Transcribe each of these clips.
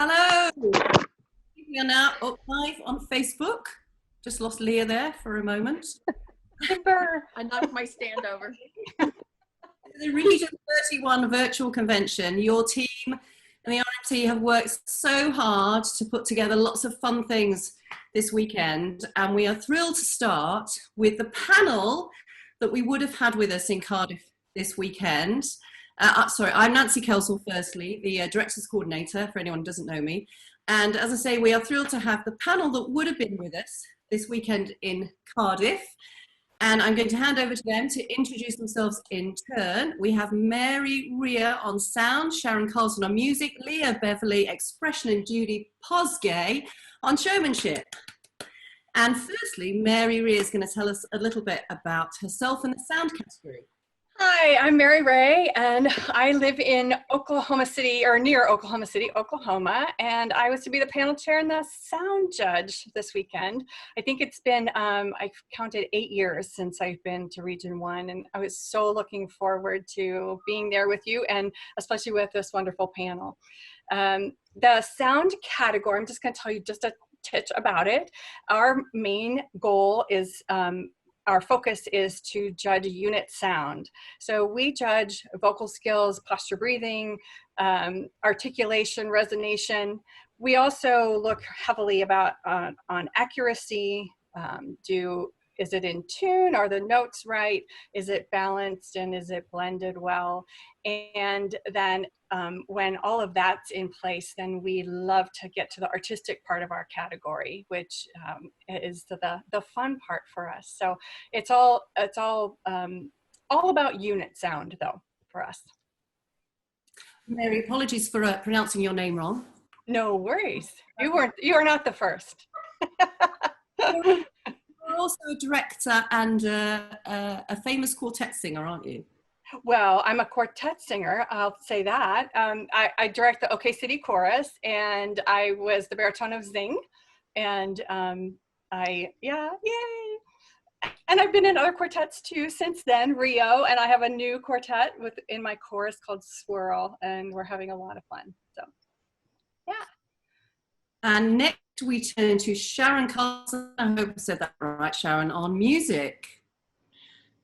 Hello. We are now up live on Facebook. Just lost Leah there for a moment. I knocked my stand over. The Region 31 virtual convention, your team and the RMT have worked so hard to put together lots of fun things this weekend, and we are thrilled to start with the panel that we would have had with us in Cardiff this weekend. Sorry, I'm Nancy Kelsall, firstly, the Directors Coordinator, for anyone who doesn't know me. And as I say, we are thrilled to have the panel that would have been with us this weekend in Cardiff. And I'm going to hand over to them to introduce themselves in turn. We have Rhea on sound, Sharon, Carlson on music, Lea Beverley, expression, and Judy, Pozsgay on showmanship. And firstly, Rhea is going to tell us a little bit about herself and the sound category. Hi, I'm Mary Ray, and I live in Oklahoma City, or near Oklahoma City, Oklahoma, and I was to be the panel chair and the sound judge this weekend. I think it's been, I've counted 8 years since I've been to Region 1, and I was so looking forward to being there with you, and especially with this wonderful panel. The sound category, I'm just going to tell you just a titch about it. Our main goal is our focus is to judge unit sound. So we judge vocal skills, posture breathing, articulation, resonation. We also look heavily about on accuracy. Is it in tune? Are the notes right? Is it balanced and is it blended well? And then when all of that's in place, then we love to get to the artistic part of our category, which is the fun part for us. So it's all about unit sound, though, for us. Mary, apologies for pronouncing your name wrong. No worries. You are not the first. You're also a director and a famous quartet singer, aren't you? Well, I'm a quartet singer, I'll say that. I direct the OK City Chorus, and I was the baritone of Zing, and yay! And I've been in other quartets too since then, Rio, and I have a new quartet in my chorus called Swirl, and we're having a lot of fun, so yeah. And next we turn to Sharon Carlson. I hope I said that right, Sharon, on music.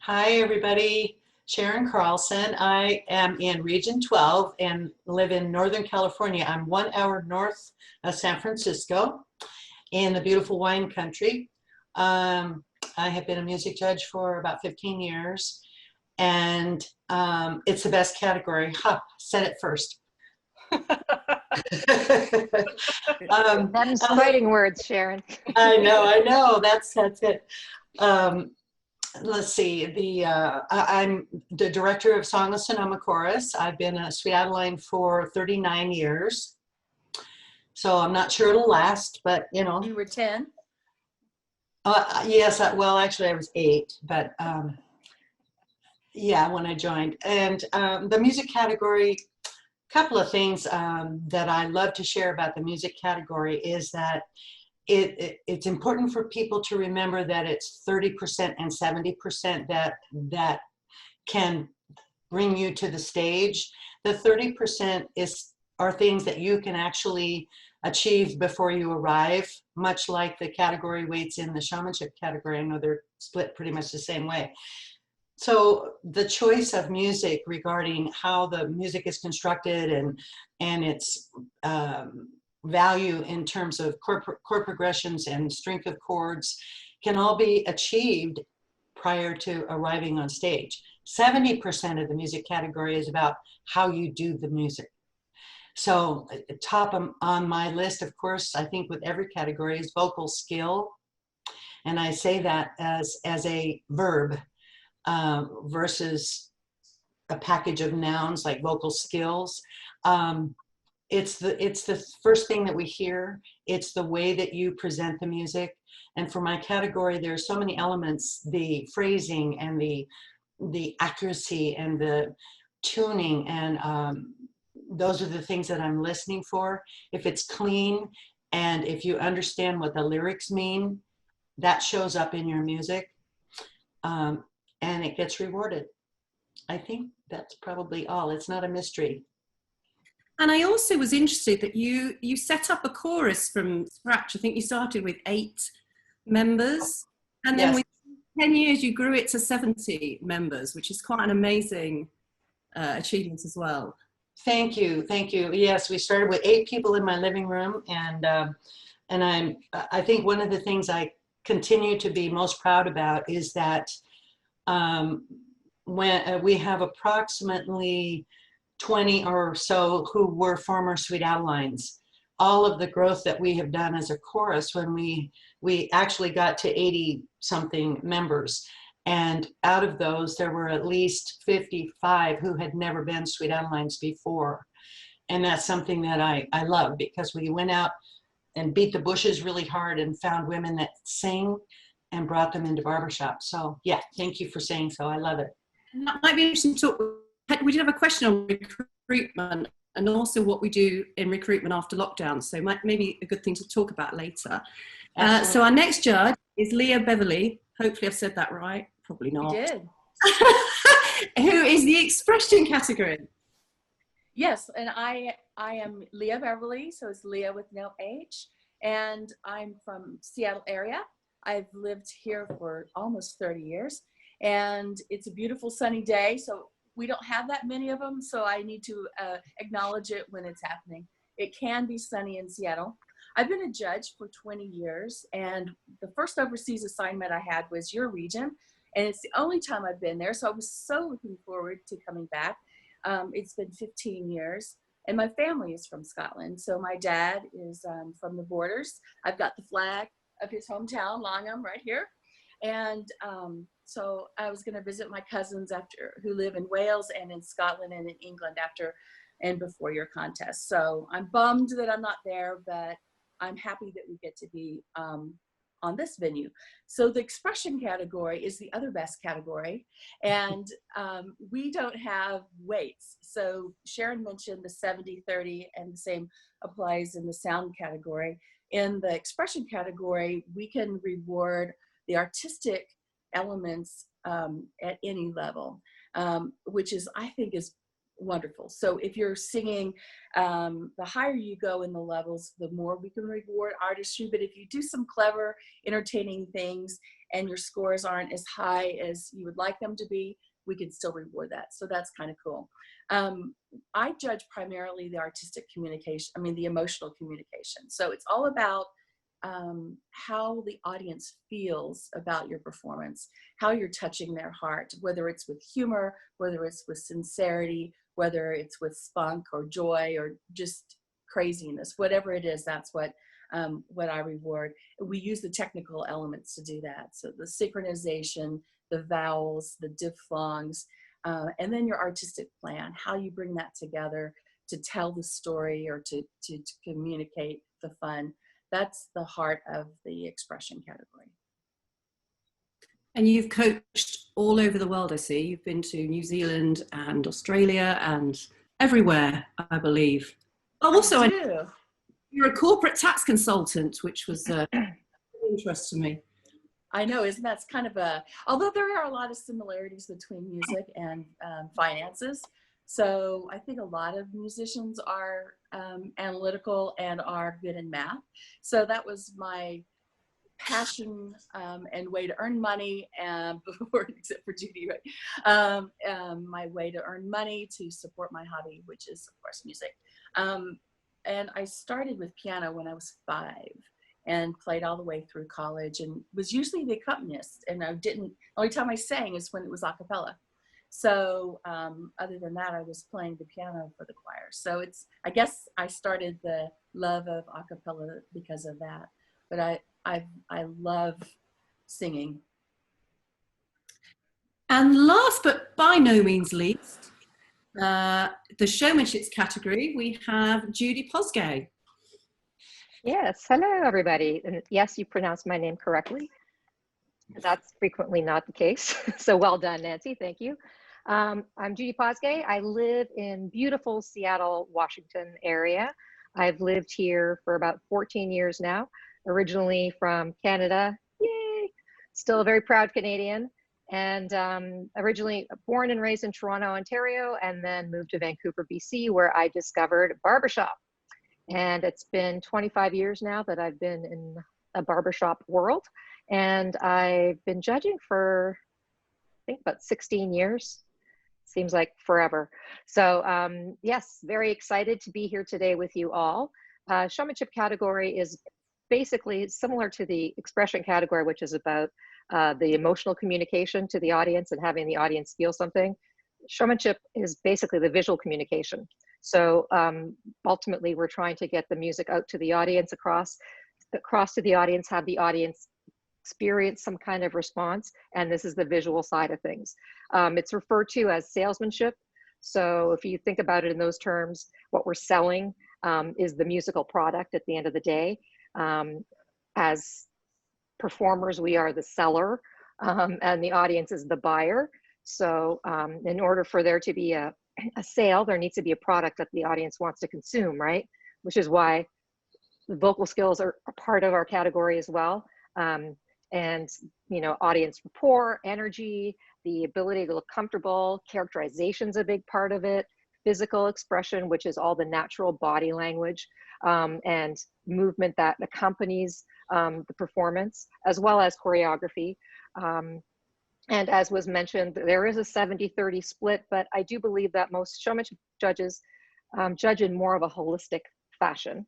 Hi, everybody. Sharon Carlson. I am in Region 12 and live in Northern California. I'm 1 hour north of San Francisco in the beautiful wine country. I have been a music judge for about 15 years, and it's the best category. Said it first. Them's fighting words, Sharon. I know. That's it. Let's see. I'm the director of Song of Sonoma Chorus. I've been a Sweet Adeline for 39 years, so I'm not sure it'll last. But you know, You were 10. Yes. Well, actually, I was 8, but yeah, when I joined. And the music category. Couple of things that I love to share about the music category is that it's important for people to remember that it's 30% and 70% that can bring you to the stage. The 30% are things that you can actually achieve before you arrive, much like the category weights in the showmanship category. I know they're split pretty much the same way. So the choice of music regarding how the music is constructed and its value in terms of chord progressions and strength of chords can all be achieved prior to arriving on stage. 70% of the music category is about how you do the music. So top on my list, of course, I think with every category is vocal skill. And I say that as a verb. Versus a package of nouns like vocal skills. It's the first thing that we hear. It's the way that you present the music. And for my category, there's so many elements: the phrasing and the accuracy and the tuning, and those are the things that I'm listening for. If it's clean and if you understand what the lyrics mean, that shows up in your music. And it gets rewarded. I think that's probably all. It's not a mystery. And I also was interested that you set up a chorus from scratch. I think you started with 8 members, and then Yes. with 10 years you grew it to 70 members, which is quite an amazing achievement as well. Thank you, thank you. Yes, we started with 8 people in my living room, and I think one of the things I continue to be most proud about is that when we have approximately 20 or so who were former Sweet Adelines. All of the growth that we have done as a chorus, when we actually got to 80 something members, and out of those there were at least 55 who had never been Sweet Adelines before. And that's something that I love, because we went out and beat the bushes really hard and found women that sing and brought them into barbershops. So yeah, thank you for saying so. I love it. And that might be interesting to talk. We did have a question on recruitment and also what we do in recruitment after lockdown. So maybe a good thing to talk about later. So our next judge is Lea Beverley. Hopefully I've said that right. Probably not. You did. Who is the expression category? Yes, and I am Lea Beverley, so it's Lea with no H, and I'm from Seattle area. I've lived here for almost 30 years, and it's a beautiful sunny day, so we don't have that many of them, so I need to acknowledge it when it's happening. It can be sunny in Seattle. I've been a judge for 20 years, and the first overseas assignment I had was your region, and it's the only time I've been there, so I was so looking forward to coming back. It's been 15 years, and my family is from Scotland. So my dad is from the borders. I've got the flag of his hometown, Longham, right here. And so I was going to visit my cousins who live in Wales and in Scotland and in England after and before your contest. So I'm bummed that I'm not there, but I'm happy that we get to be on this venue. So the expression category is the other best category, and we don't have weights. So Sharon mentioned the 70-30, and the same applies in the sound category. In the expression category, we can reward the artistic elements at any level, which is, I think, is wonderful. So if you're singing, the higher you go in the levels, the more we can reward artistry. But if you do some clever, entertaining things and your scores aren't as high as you would like them to be, we can still reward that. So that's kind of cool. I judge primarily the artistic communication, the emotional communication. So it's all about how the audience feels about your performance, how you're touching their heart, whether it's with humor, whether it's with sincerity, whether it's with spunk or joy or just craziness, whatever it is, that's what I reward. We use the technical elements to do that. So the synchronization, the vowels, the diphthongs, and then your artistic plan, how you bring that together to tell the story or to communicate the fun. That's the heart of the expression category. And you've coached all over the world, I see. You've been to New Zealand and Australia and everywhere, I believe. Also, you're a corporate tax consultant, which was of interest to me. I know, isn't that kind of although there are a lot of similarities between music and finances. So I think a lot of musicians are analytical and are good in math. So that was my passion and way to earn money, before, except for Judy, right? My way to earn money to support my hobby, which is, of course, music. And I started with piano when I was 5 and played all the way through college and was usually the accompanist. And only time I sang is when it was a cappella. So other than that, I was playing the piano for the choir. So I guess I started the love of a cappella because of that. But I love singing. And last but by no means least, the showmanship category, we have Judy Pozsgay. Yes, hello everybody. And yes, you pronounced my name correctly. That's frequently not the case. So well done, Nancy, thank you. I'm Judy Pozsgay. I live in beautiful Seattle, Washington area. I've lived here for about 14 years now, originally from Canada, yay, still a very proud Canadian. And originally born and raised in Toronto, Ontario, and then moved to Vancouver, BC, where I discovered barbershop. And it's been 25 years now that I've been in a barbershop world. And I've been judging for, I think, about 16 years. Seems like forever. So yes, very excited to be here today with you all. Showmanship category is basically similar to the expression category, which is about the emotional communication to the audience and having the audience feel something. Showmanship is basically the visual communication. So ultimately, we're trying to get the music out to the audience, across to the audience, have the audience experience some kind of response, and this is the visual side of things. It's referred to as salesmanship. So if you think about it in those terms, what we're selling is the musical product at the end of the day. As performers, we are the seller, and the audience is the buyer. So in order for there to be a sale, there needs to be a product that the audience wants to consume, right? Which is why the vocal skills are a part of our category as well. And, you know, audience rapport, energy, the ability to look comfortable, characterization's a big part of it, physical expression, which is all the natural body language, and movement that accompanies the performance, as well as choreography. And as was mentioned, there is a 70-30 split, but I do believe that most showmanship judges judge in more of a holistic fashion.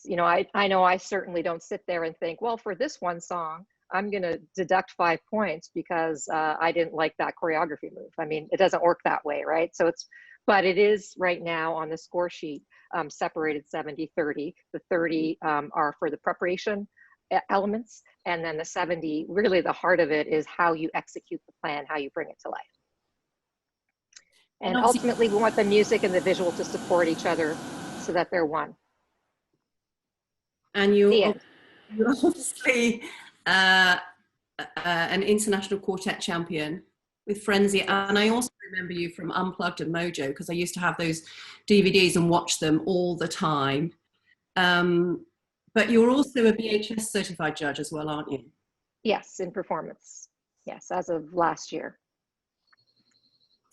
You know, I know I certainly don't sit there and think, well, for this one song, I'm going to deduct 5 points because I didn't like that choreography move. I mean, it doesn't work that way, right? So but it is right now on the score sheet separated 70-30. The 30 are for the preparation elements, and then the 70, really the heart of it is how you execute the plan, how you bring it to life. And ultimately, we want the music and the visual to support each other so that they're one. And you're obviously an international quartet champion with Frenzy. And I also remember you from Unplugged and Mojo, because I used to have those DVDs and watch them all the time. But you're also a BHS certified judge as well, aren't you? Yes, in performance. Yes, as of last year.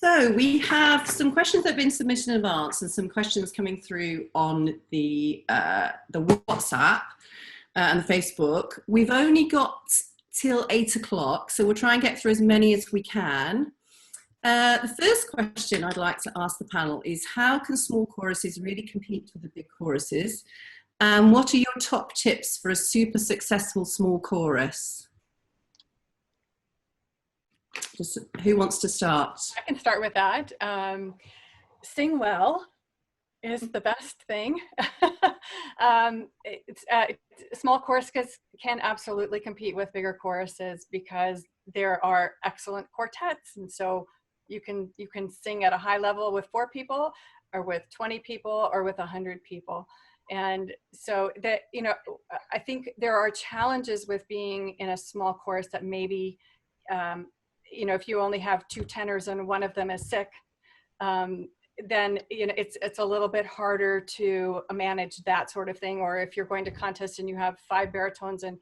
So we have some questions that have been submitted in advance and some questions coming through on the WhatsApp and the Facebook. We've only got till 8 o'clock, so we'll try and get through as many as we can. The first question I'd like to ask the panel is, how can small choruses really compete with the big choruses? And what are your top tips for a super successful small chorus? Just, who wants to start? I can start with that. Sing well is the best thing. Small choruses can absolutely compete with bigger choruses because there are excellent quartets, and so you can sing at a high level with 4 people, or with 20 people, or with 100 people. And so that, you know, I think there are challenges with being in a small chorus that maybe, you know, if you only have 2 tenors and one of them is sick, then, you know, it's a little bit harder to manage that sort of thing. Or if you're going to contest and you have 5 baritones and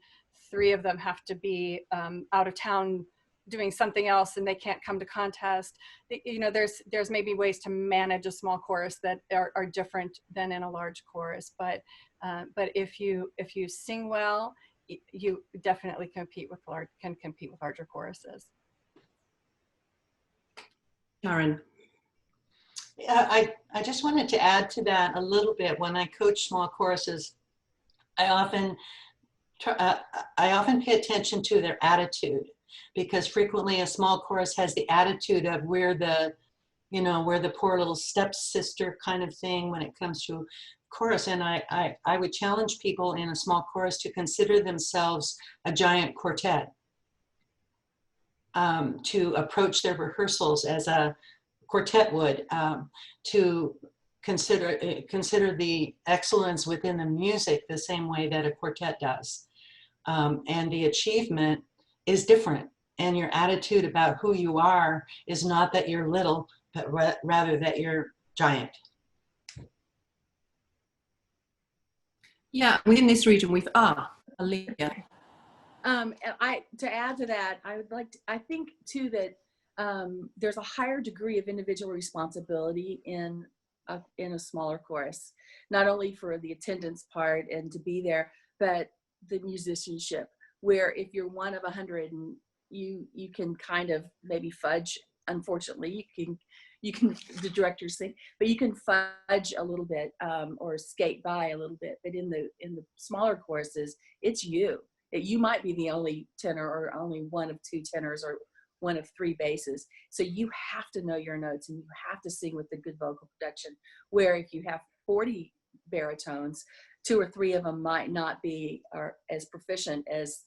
3 of them have to be out of town doing something else and they can't come to contest, you know, there's maybe ways to manage a small chorus that are different than in a large chorus. But if you sing well, you definitely can compete with larger choruses. Sharon. I just wanted to add to that a little bit. When I coach small choruses, I often pay attention to their attitude, because frequently a small chorus has the attitude of we're the poor little stepsister kind of thing when it comes to chorus. And I would challenge people in a small chorus to consider themselves a giant quartet, to approach their rehearsals as a quartet would, to consider the excellence within the music the same way that a quartet does. And the achievement is different. And your attitude about who you are is not that you're little, but rather that you're giant. Yeah, within this region, we've Lea. And to add to that, I think too that there's a higher degree of individual responsibility in a smaller chorus, not only for the attendance part and to be there, but the musicianship, where if you're one of 100 and you can kind of maybe fudge, unfortunately, you can the directors think, but you can fudge a little bit or skate by a little bit. But in the smaller choruses, it's you. You might be the only tenor or only one of 2 tenors or one of 3 basses. So you have to know your notes and you have to sing with the good vocal production. Where if you have 40 baritones, 2 or 3 of them might not be as proficient as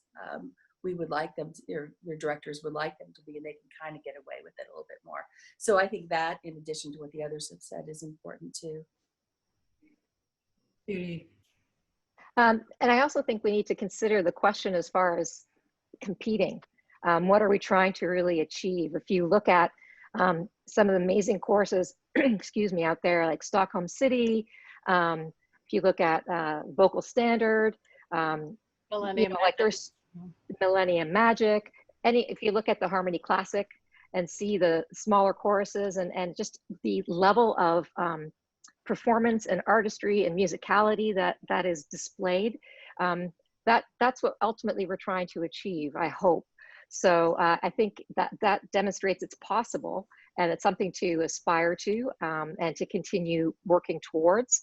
we would like them to, or your directors would like them to be, and they can kind of get away with it a little bit more. So I think that, in addition to what the others have said, is important too. Judy. And I also think we need to consider the question as far as competing. What are we trying to really achieve? If you look at some of the amazing courses, excuse me, out there, like Stockholm City, if you look at Vocal Standard, Millennium like there's Millennium Magic, if you look at the Harmony Classic and see the smaller choruses and just the level of performance and artistry and musicality that is displayed, that's what ultimately we're trying to achieve, I hope. So I think that demonstrates it's possible, and it's something to aspire to and to continue working towards,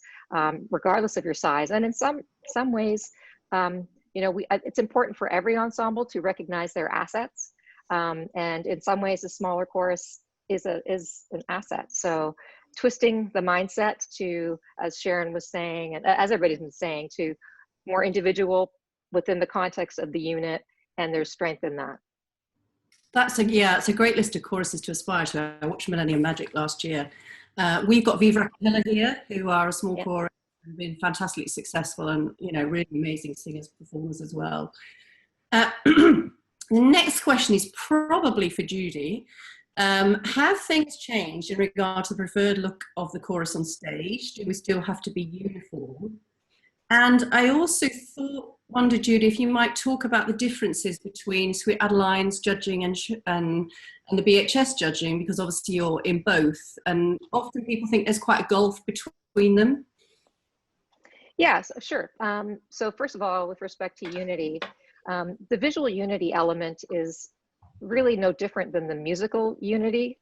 regardless of your size. And in some ways, it's important for every ensemble to recognize their assets. And in some ways, a smaller chorus is an asset. So twisting the mindset to, as Sharon was saying, and as everybody's been saying, to more individual within the context of the unit, and there's strength in that. It's a great list of choruses to aspire to. I watched Millennium Magic last year. We've got Viva Acapella here, who are a small chorus and been fantastically successful, and really amazing singers, performers as well. The next question is probably for Judy. Have things changed in regard to the preferred look of the chorus on stage? Do we still have to be uniform? And I also wondered, Judy, if you might talk about the differences between Sweet Adeline's judging and the BHS judging, because obviously you're in both, and often people think there's quite a gulf between them. Yes, sure. So first of all, with respect to unity, the visual unity element is really no different than the musical unity,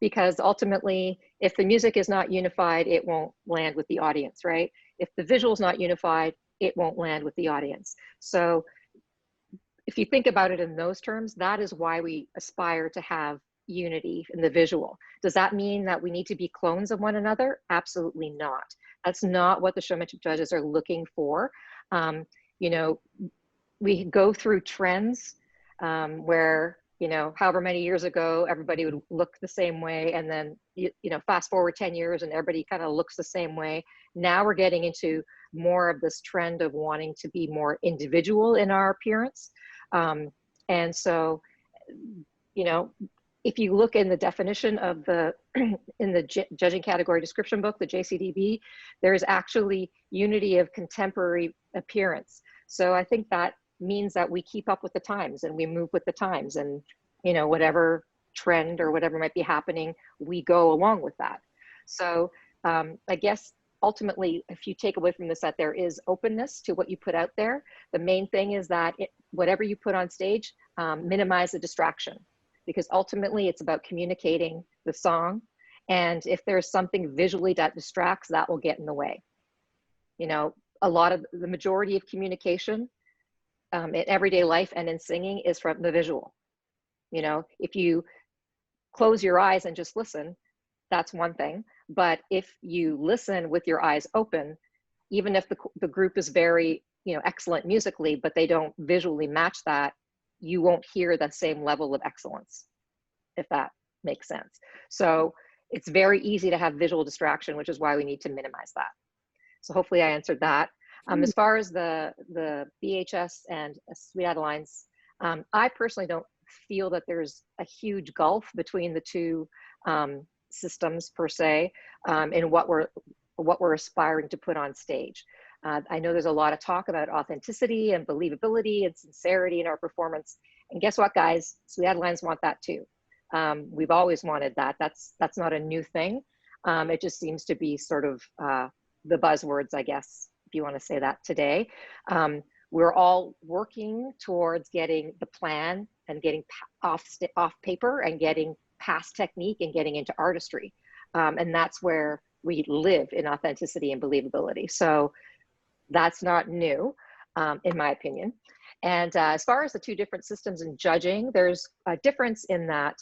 because ultimately, if the music is not unified, it won't land with the audience, right? If the visual is not unified, it won't land with the audience. So if you think about it in those terms, that is why we aspire to have unity in the visual. Does that mean that we need to be clones of one another? Absolutely not. That's not what the showmanship judges are looking for. We go through trends where, however many years ago, everybody would look the same way. And then, fast forward 10 years and everybody kind of looks the same way. Now we're getting into more of this trend of wanting to be more individual in our appearance. And so, if you look in the definition of in the judging category description book, the JCDB, there's actually unity of contemporary appearance. So I think that means that we keep up with the times and we move with the times, and whatever trend or whatever might be happening, we go along with that. So I guess ultimately, if you take away from this, that there is openness to what you put out there. The main thing is that whatever you put on stage, minimize the distraction, because ultimately it's about communicating the song. And if there's something visually that distracts, that will get in the way. The majority of communication in everyday life and in singing is from the visual. If you close your eyes and just listen, that's one thing. But if you listen with your eyes open, even if the group is very, excellent musically, but they don't visually match that, you won't hear the same level of excellence, if that makes sense. So it's very easy to have visual distraction, which is why we need to minimize that. So hopefully I answered that. As far as the BHS and Sweet Adeline's, I personally don't feel that there's a huge gulf between the two systems per se, in what we're aspiring to put on stage. I know there's a lot of talk about authenticity and believability and sincerity in our performance. And guess what, guys? Sweet Adelines want that too. We've always wanted that. That's not a new thing. It just seems to be sort of the buzzwords, I guess, if you want to say that today. We're all working towards getting the plan and getting off paper and getting past technique and getting into artistry. And that's where we live in authenticity and believability. So that's not new, in my opinion. And as far as the two different systems in judging, there's a difference in that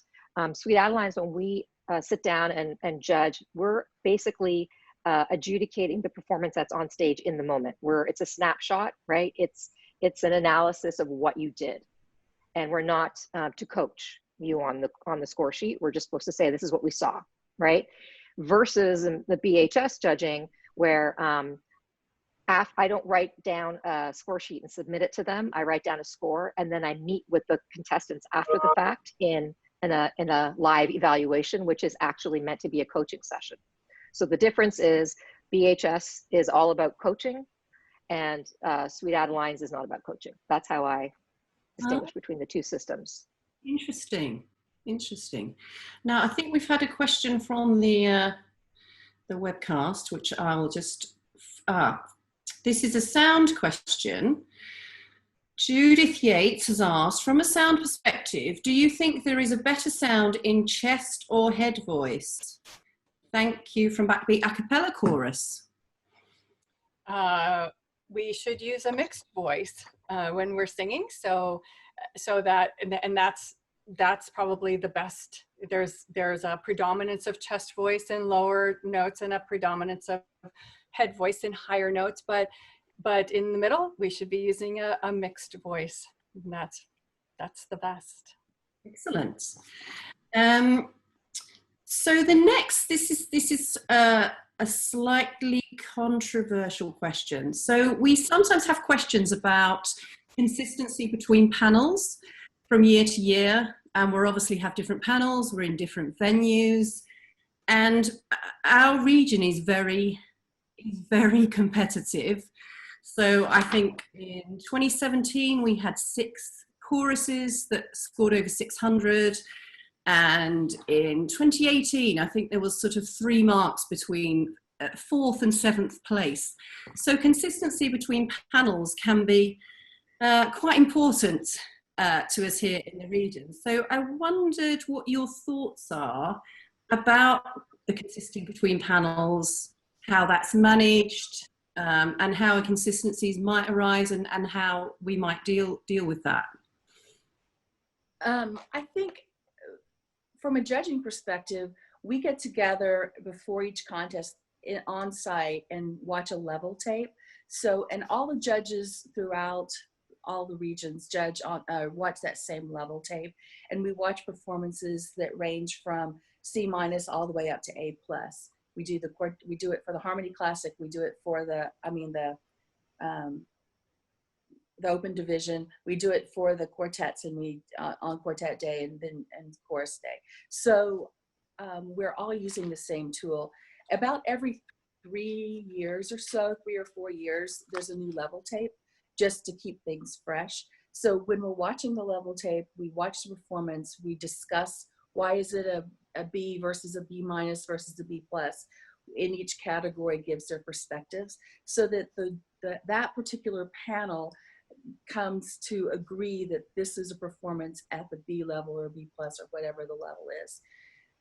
Sweet Adelines, when we sit down and judge, we're basically adjudicating the performance that's on stage in the moment. It's a snapshot, right? It's an analysis of what you did, and we're not to coach you on the score sheet. We're just supposed to say this is what we saw, right? Versus the BHS judging, where I don't write down a score sheet and submit it to them. I write down a score, and then I meet with the contestants after the fact in a live evaluation, which is actually meant to be a coaching session. So the difference is BHS is all about coaching, and Sweet Adelines is not about coaching. That's how I distinguish between the two systems. Interesting. Now, I think we've had a question from the webcast, which I will just, this is a sound question. Judith Yates has asked, from a sound perspective, do you think there is a better sound in chest or head voice? Thank you, from Backbeat a cappella chorus. We should use a mixed voice when we're singing, so that, and that's probably the best. There's a predominance of chest voice in lower notes and a predominance of head voice in higher notes, but in the middle we should be using a mixed voice, and that's the best. Excellent. So the next, this is a slightly controversial question. So we sometimes have questions about consistency between panels from year to year, and we're obviously have different panels, we're in different venues, and our region is very competitive. So I think in 2017 we had 6 choruses that scored over 600, and in 2018 I think there was sort of 3 marks between 4th and 7th place. So consistency between panels can be quite important to us here in the region. So I wondered what your thoughts are about the consistency between panels, how that's managed, and how inconsistencies might arise, and how we might deal with that. I think from a judging perspective, we get together before each contest on site and watch a level tape. So, and all the judges throughout all the regions watch that same level tape, and we watch performances that range from C- all the way up to A+. We do it for the Harmony Classic. We do it for the open division. We do it for the quartets, and we on quartet day and chorus day. So we're all using the same tool. About every 3 years or so, 3 or 4 years, there's a new level tape just to keep things fresh. So when we're watching the level tape, we watch the performance, we discuss why is it a B versus a B- versus a B+. In each category gives their perspectives, so that that particular panel comes to agree that this is a performance at the B level or B+ or whatever the level is.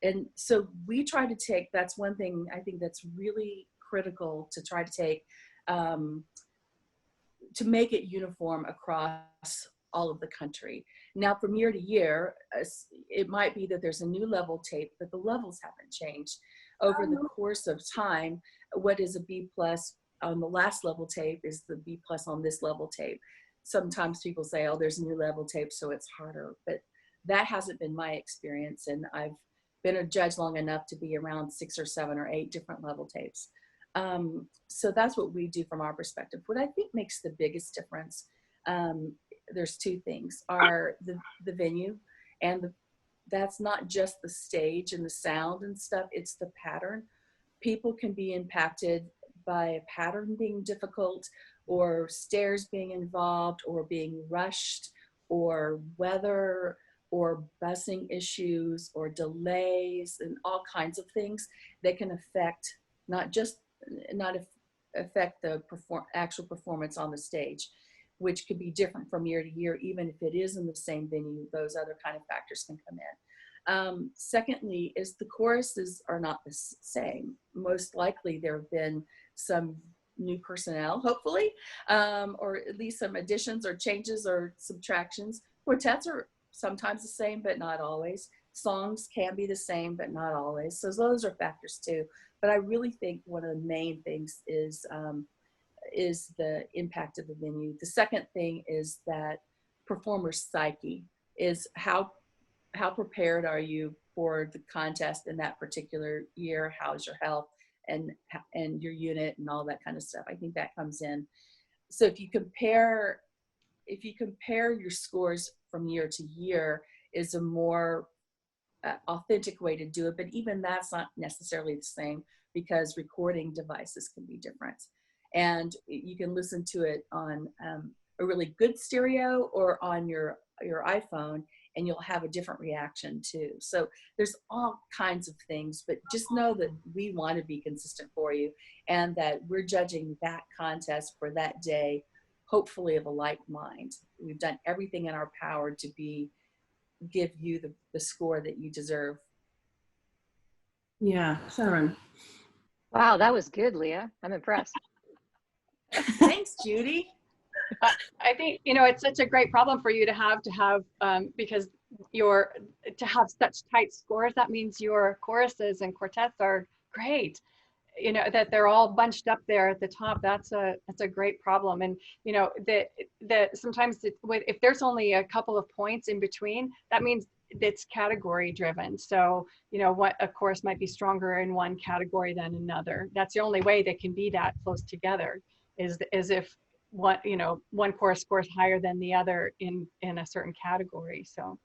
And so we try to take, that's one thing I think that's really critical to try to take, to make it uniform across all of the country. Now from year to year, it might be that there's a new level tape, but the levels haven't changed. Over the course of time, what is a B+ on the last level tape is the B+ on this level tape. Sometimes people say, oh, there's a new level tape, so it's harder, but that hasn't been my experience, and I've been a judge long enough to be around 6 or 7 or 8 different level tapes. So that's what we do from our perspective. What I think makes the biggest difference, there's 2 things, are the venue, and that's not just the stage and the sound and stuff, it's the pattern. People can be impacted by a pattern being difficult, or stairs being involved, or being rushed, or weather, or busing issues, or delays, and all kinds of things that can affect affect the actual performance on the stage, which could be different from year to year. Even if it is in the same venue, those other kind of factors can come in. Secondly, is the choruses are not the same. Most likely there have been some new personnel, hopefully, or at least some additions or changes or subtractions. Quartets are sometimes the same, but not always. Songs can be the same, but not always. So those are factors too. But I really think one of the main things is the impact of the venue. The second thing is that performer's psyche is how prepared are you for the contest in that particular year? How's your health and your unit and all that kind of stuff? I think that comes in. So if you compare your scores from year to year, is a more authentic way to do it. But even that's not necessarily the same, because recording devices can be different. And you can listen to it on a really good stereo or on your iPhone, and you'll have a different reaction too. So there's all kinds of things, but just know that we want to be consistent for you, and that we're judging that contest for that day, hopefully of a like mind. We've done everything in our power to give you the score that you deserve. Yeah, Sharon. Wow, that was good, Leah. I'm impressed. Thanks, Judy. I think, it's such a great problem for you to have because to have such tight scores. That means your choruses and quartets are great. That they're all bunched up there at the top. That's a great problem. And that sometimes if there's only a couple of points in between, that means it's category driven. So what a chorus might be stronger in one category than another. That's the only way they can be that close together, is if one chorus scores higher than the other in a certain category. So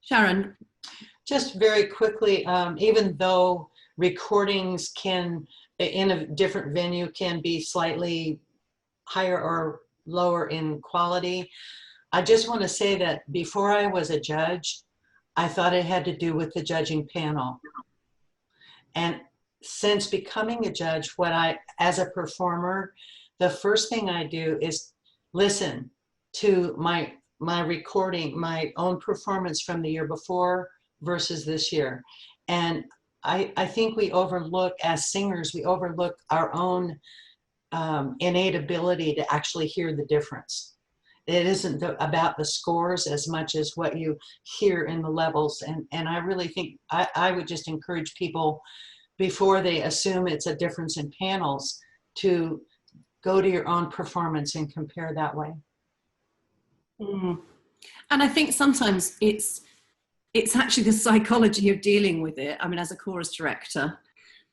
Sharon. Just very quickly, even though recordings in a different venue can be slightly higher or lower in quality, I just want to say that before I was a judge, I thought it had to do with the judging panel. And since becoming a judge, as a performer, the first thing I do is listen to my recording, my own performance from the year before versus this year. And I think we overlook, as singers, we overlook our own innate ability to actually hear the difference. It isn't about the scores as much as what you hear in the levels. And I really think I would just encourage people, before they assume it's a difference in panels, to go to your own performance and compare that way. Mm. And I think sometimes it's actually the psychology of dealing with it. I mean, as a chorus director,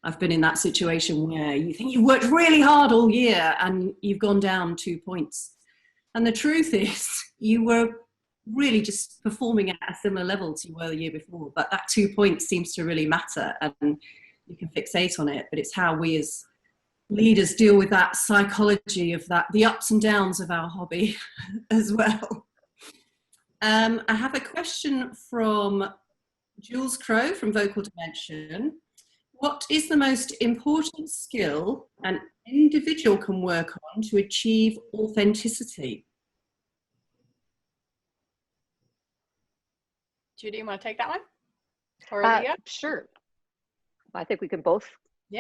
I've been in that situation where you think you worked really hard all year and you've gone down 2 points. And the truth is, you were really just performing at a similar level to you were the year before, but that 2 points seems to really matter, and you can fixate on it. But it's how we as leaders deal with that psychology of the ups and downs of our hobby as well. I have a question from Jules Crow from Vocal Dimension. What is the most important skill an individual can work on to achieve authenticity? Judy, you want to take that one? Or Leah? Sure. I think we can both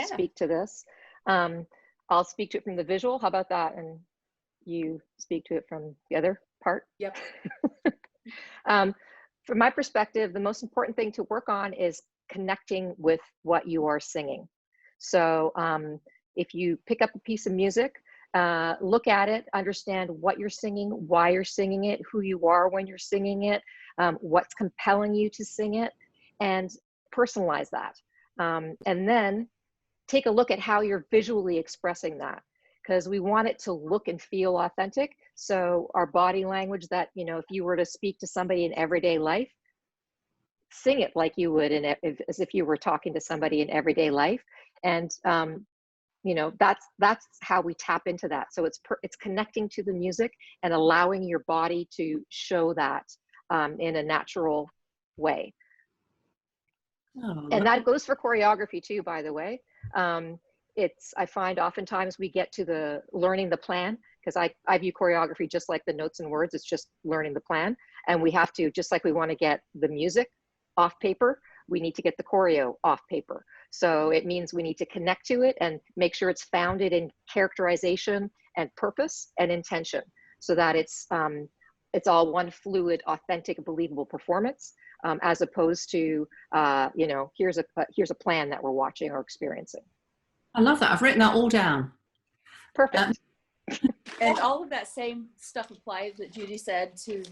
speak to this. I'll speak to it from the visual. How about that? And you speak to it from the other part? Yep. From my perspective, the most important thing to work on is connecting with what you are singing. So if you pick up a piece of music, look at it, understand what you're singing, why you're singing it, who you are when you're singing it, what's compelling you to sing it, and personalize that. And then take a look at how you're visually expressing that, because we want it to look and feel authentic. So our body language, that, if you were to speak to somebody in everyday life, sing it like you would as if you were talking to somebody in everyday life. And you know, that's how we tap into that. So it's connecting to the music and allowing your body to show that in a natural way. Oh, And that goes for choreography too, by the way. I find oftentimes we get to the learning the plan, because I view choreography just like the notes and words. It's just learning the plan. And we have to, just like we want to get the music off paper, we need to get the choreo off paper. So it means we need to connect to it and make sure it's founded in characterization and purpose and intention, so that it's all one fluid, authentic, believable performance, as opposed to, you know, here's a plan that we're watching or experiencing. I love that. I've written that all down. Perfect. And all of that same stuff applies that Judy said to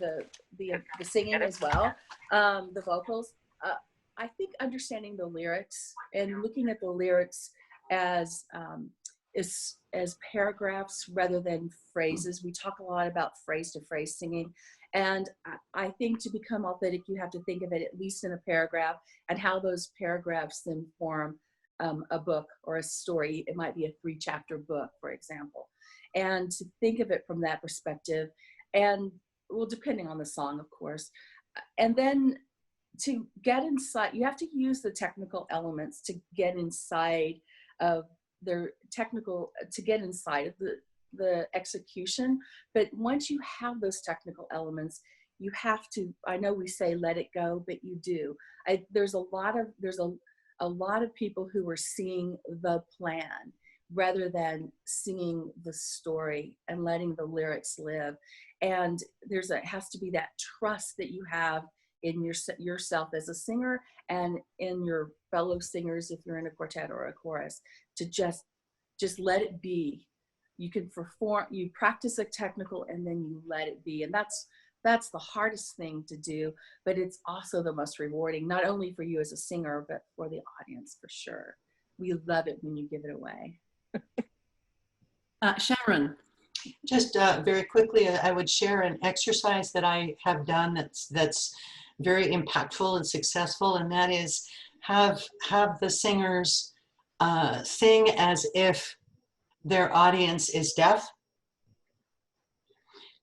the singing as well, the vocals. I think understanding the lyrics and looking at the lyrics as paragraphs rather than phrases. We talk a lot about phrase to phrase singing, and I think to become authentic, you have to think of it at least in a paragraph, and how those paragraphs then form a book or a story. It might be a 3-chapter book, for example, and to think of it from that perspective, and well, depending on the song, of course, and then to get inside, you have to use the technical elements to get inside of their technical, to get inside of the execution. But once you have those technical elements, you have to, I know we say let it go, but you do. There's a lot of people who are seeing the plan rather than singing the story and letting the lyrics live. And has to be that trust that you have in yourself as a singer and in your fellow singers if you're in a quartet or a chorus, to just let it be. You can perform, you practice a technical, and then you let it be. And that's the hardest thing to do, but it's also the most rewarding, not only for you as a singer, but for the audience, for sure. We love it when you give it away. Sharon. Just very quickly, I would share an exercise that I have done that's very impactful and successful, and that is have the singers sing as if their audience is deaf,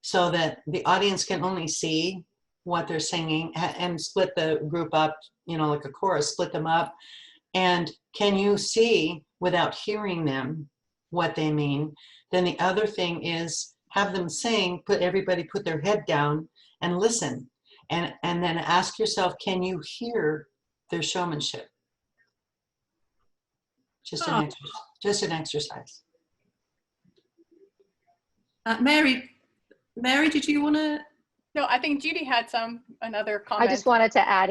so that the audience can only see what they're singing, and split the group up, you know, like a chorus, split them up. And can you see without hearing them what they mean? Then the other thing is have them sing, everybody put their head down and listen. And then ask yourself, can you hear their showmanship? Just an exercise. Mary, did you want to? No, I think Judy had another comment. I just wanted to add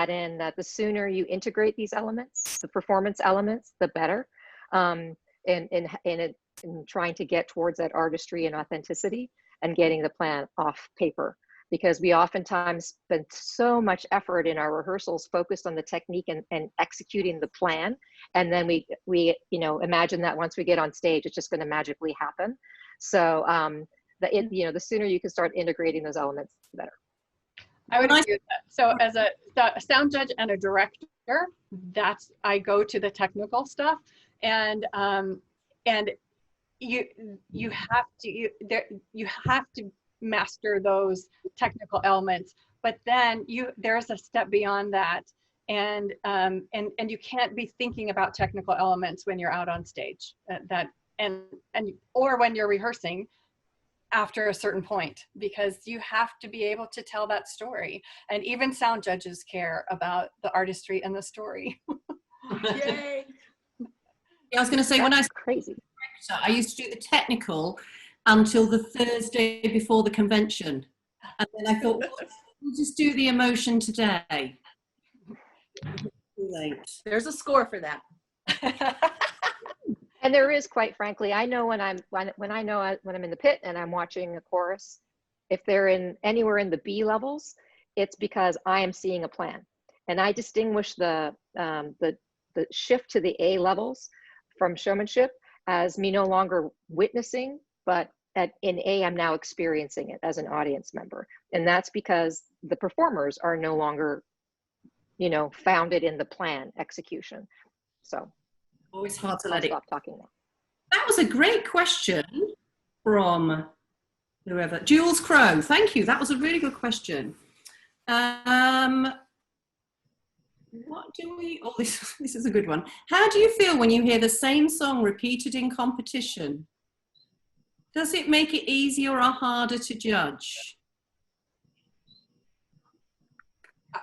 in that the sooner you integrate these elements, the performance elements, the better. In trying to get towards that artistry and authenticity and getting the plan off paper, because we oftentimes spend so much effort in our rehearsals focused on the technique and executing the plan, and then we you know, imagine that once we get on stage it's just going to magically happen. So you know, the sooner you can start integrating those elements, the better. I would agree with that. So as a sound judge and a director, I go to the technical stuff, and you have to master those technical elements, but then there's a step beyond that, and you can't be thinking about technical elements when you're out on stage, or when you're rehearsing after a certain point, because you have to be able to tell that story. And even sound judges care about the artistry and the story. Yay! Yeah, I was going to say, when I was crazy, I used to do the technical until the Thursday before the convention, and then I thought, well, we'll just do the emotion today. There's a score for that. and there is, quite frankly, I know when I'm in the pit and I'm watching a chorus, if they're anywhere in the B levels, it's because I am seeing a plan, and I distinguish the shift to the A levels from showmanship as me no longer witnessing, but in A, I'm now experiencing it as an audience member. And that's because the performers are no longer, you know, founded in the plan execution. So always hard to let I'll stop talking now. That was a great question from whoever. Jules Crow, thank you. That was a really good question. What do we, oh, this is a good one. How do you feel when you hear the same song repeated in competition? Does it make it easier or harder to judge?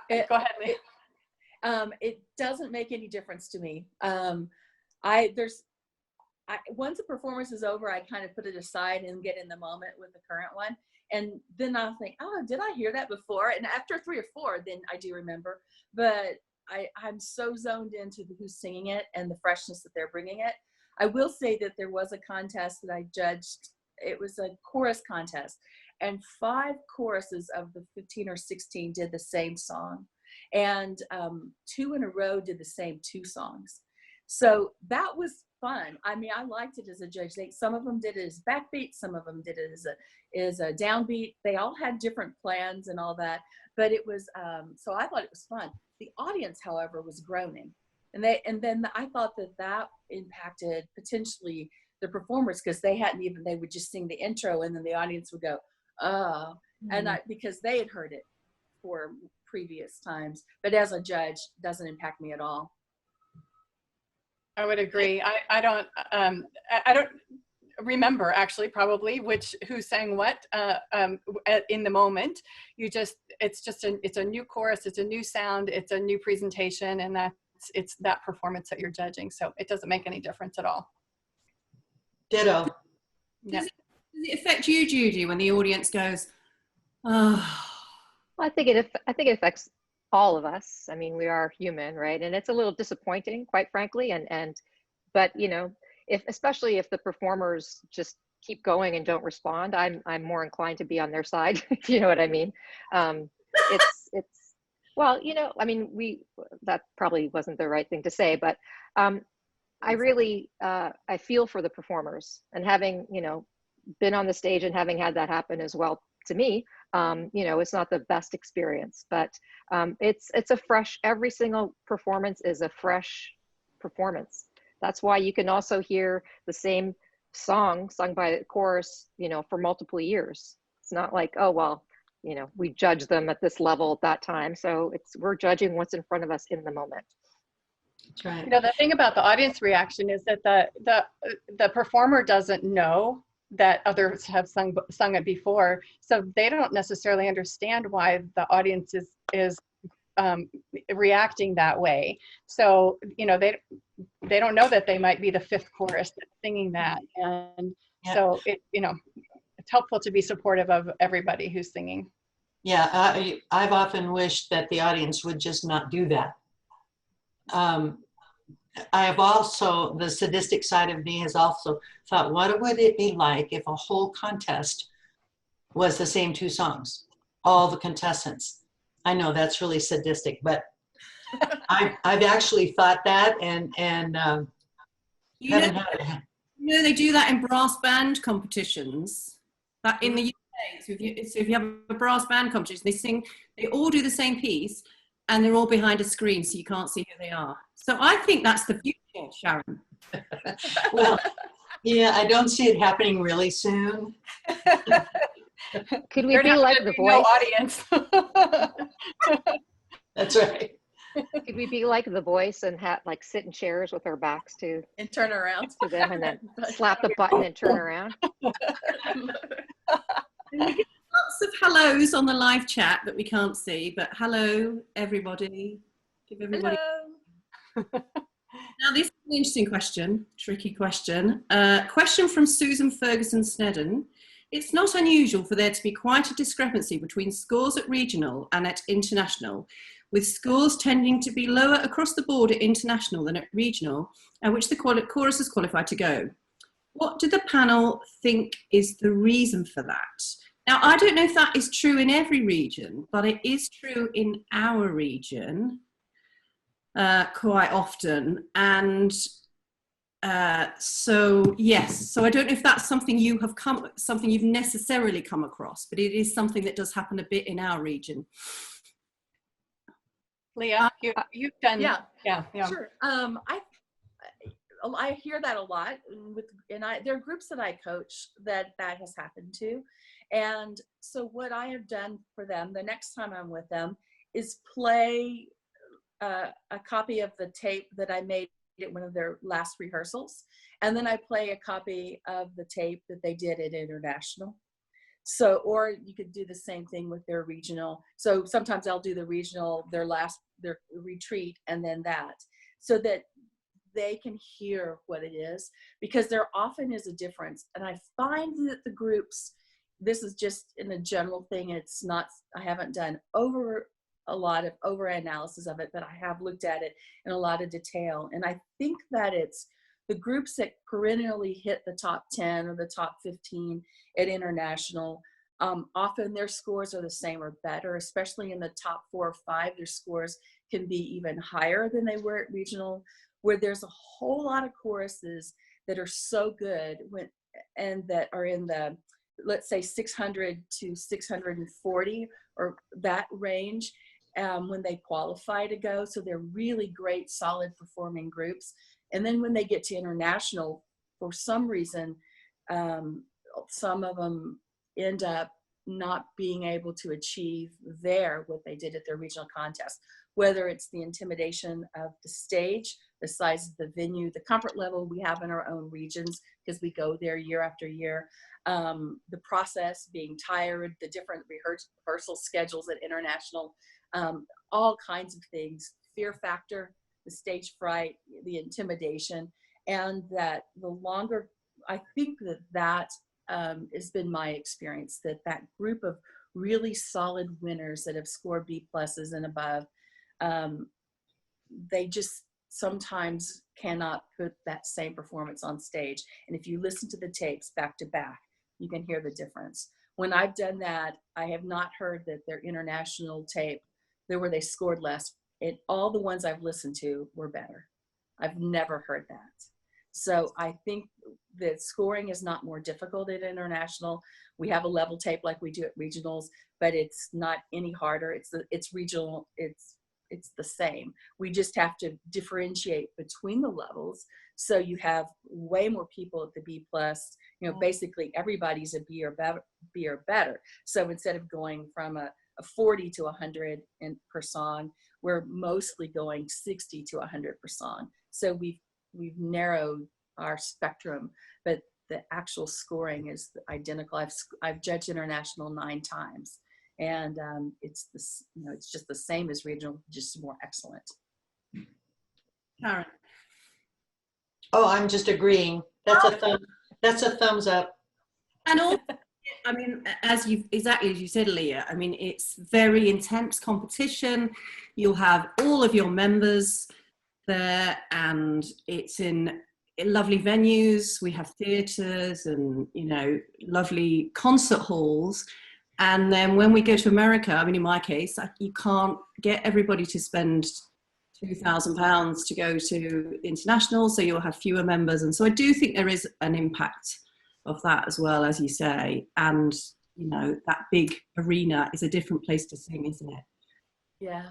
Go ahead, Lee. It doesn't make any difference to me. Once the performance is over, I kind of put it aside and get in the moment with the current one. And then I'll think, oh, did I hear that before? And after 3 or 4, then I do remember. But I'm so zoned into who's singing it and the freshness that they're bringing it. I will say that there was a contest that I judged. It was a chorus contest. And 5 choruses of the 15 or 16 did the same song. And 2 in a row did the same 2 songs. So that was fun. I mean, I liked it as a judge. Some of them did it as backbeat, some of them did it as a downbeat. They all had different plans and all that, but it was so I thought it was fun. The audience, however, was groaning, and then I thought that impacted potentially the performers, because they would just sing the intro and then the audience would go, oh, and because they had heard it for previous times. But as a judge, it doesn't impact me at all. I would agree. I don't remember actually probably who sang what in the moment. It's a new chorus, it's a new sound, it's a new presentation, and it's that performance that you're judging. So it doesn't make any difference at all. Ditto. Yeah. Does it affect you, Judy, when the audience goes, oh? Well, I think it affects all of us. I mean, we are human, right? And it's a little disappointing, quite frankly. But you know, especially if the performers just keep going and don't respond, I'm more inclined to be on their side. If you know what I mean. It's well, you know, I mean, that probably wasn't the right thing to say, but I really I feel for the performers, and having, you know, been on the stage and having had that happen as well to me. You know, it's not the best experience, but it's a fresh, every single performance is a fresh performance. That's why you can also hear the same song sung by the chorus, you know, for multiple years. It's not like, oh, well, you know, we judge them at this level at that time. So we're judging what's in front of us in the moment. That's right. You know, the thing about the audience reaction is that the performer doesn't know that others have sung it before, so they don't necessarily understand why the audience is reacting that way. So, you know, they don't know that they might be the 5th chorus that's singing that, and so it's helpful to be supportive of everybody who's singing. Yeah, I've often wished that the audience would just not do that. I have also, the sadistic side of me has also thought, what would it be like if a whole contest was the same 2 songs, all the contestants? I know that's really sadistic, but I've actually thought that, and You know, they do that in brass band competitions. That in the UK, so if you have a brass band competition, they all do the same piece, and they're all behind a screen, so you can't see who they are. So I think that's the future, Sharon. Well, yeah, I don't see it happening really soon. Could we be like The Voice? No audience. That's right. Could we be like The Voice and sit in chairs with our backs to And turn around to them, and then slap the button and turn around? Lots of hellos on the live chat that we can't see, but hello, everybody. Give everybody. Hello. Now, this is an interesting question, tricky question. Question from Susan Ferguson Snedden. It's not unusual for there to be quite a discrepancy between scores at regional and at international, with scores tending to be lower across the board at international than at regional, at which the chorus is qualified to go. What do the panel think is the reason for that? Now, I don't know if that is true in every region, but it is true in our region quite often. And so, yes, so I don't know if that's something you've necessarily come across, but it is something that does happen a bit in our region. Lea, you've done, yeah, yeah. Sure. I hear that a lot there are groups that I coach that has happened to. And so what I have done for them the next time I'm with them is play a copy of the tape that I made at one of their last rehearsals. And then I play a copy of the tape that they did at International. So, or you could do the same thing with their regional. So sometimes I'll do the regional, their retreat, and then that, so that they can hear what it is, because there often is a difference. And I find that the groups, this is just in a general thing, it's not, I haven't done a lot of over analysis of it, but I have looked at it in a lot of detail. And I think that it's the groups that perennially hit the top 10 or the top 15 at International, often their scores are the same or better, especially in the top 4 or 5, their scores can be even higher than they were at regional, where there's a whole lot of choruses that are so good and that are in the, let's say 600 to 640 or that range when they qualify to go. So they're really great, solid performing groups. And then when they get to International, for some reason, some of them end up not being able to achieve what they did at their regional contest, whether it's the intimidation of the stage, the size of the venue, the comfort level we have in our own regions, because we go there year after year, the process, being tired, the different rehearsal schedules at International, all kinds of things, fear factor, the stage fright, the intimidation, and that the longer, I think that has been my experience, that group of really solid winners that have scored B pluses and above, they just sometimes cannot put that same performance on stage. And if you listen to the tapes back to back, you can hear the difference. When I've done that, I have not heard that their International tape, where they scored less, all the ones I've listened to were better. I've never heard that. So I think that scoring is not more difficult at International. We have a level tape like we do at regionals, but it's not any harder. It's regional. It's the same. We just have to differentiate between the levels. So you have way more people at the B plus. You know, basically everybody's a B or better. So instead of going from a 40 to 100 per song, we're mostly going 60 to 100 per song. So we've narrowed our spectrum, but the actual scoring is identical. I've judged International 9 times, and it's just the same as regional, just more excellent. Sharon. Oh, I'm just agreeing. That's a thumbs up. And also, I mean, exactly as you said, Leah, I mean, it's very intense competition. You'll have all of your members there, and it's in lovely venues. We have theatres and, lovely concert halls. And then when we go to America, I mean, in my case, you can't get everybody to spend £2,000 to go to International, so you'll have fewer members. And so I do think there is an impact of that as well, as you say. And, that big arena is a different place to sing, isn't it? Yeah.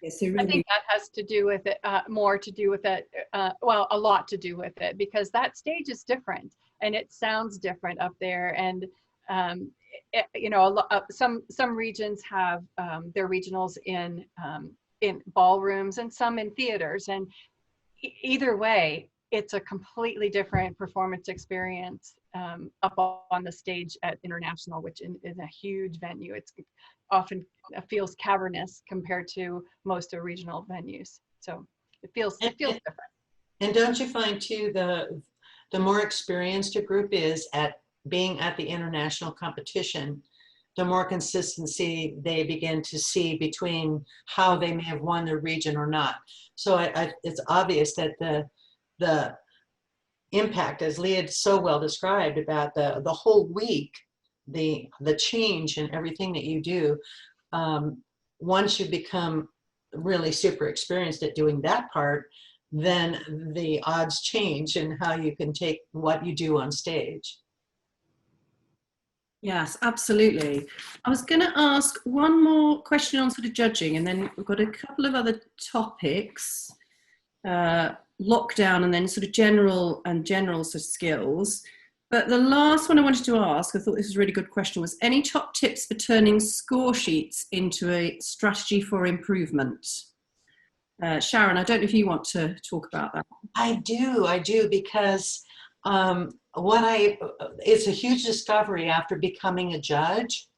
So really, I think that has to do with it, more to do with it, well, a lot to do with it, because that stage is different and it sounds different up there. And, some regions have their regionals in ballrooms and some in theaters. And either way, it's a completely different performance experience up on the stage at International, which is a huge venue. It's often feels cavernous compared to most of regional venues. So it feels different. And don't you find too, the more experienced a group is at being at the international competition, the more consistency they begin to see between how they may have won their region or not. So it's obvious that the impact, as Leah so well described, about the whole week, the change in everything that you do, once you become really super experienced at doing that part, then the odds change in how you can take what you do on stage. yes, absolutely. I was going to ask one more question on sort of judging, and then we've got a couple of other topics. lockdown, and then sort of general sort of skills. But the last one I wanted to ask, I thought this was a really good question, was any top tips for turning score sheets into a strategy for improvement? Sharon, I don't know if you want to talk about that. I do, because it's a huge discovery after becoming a judge.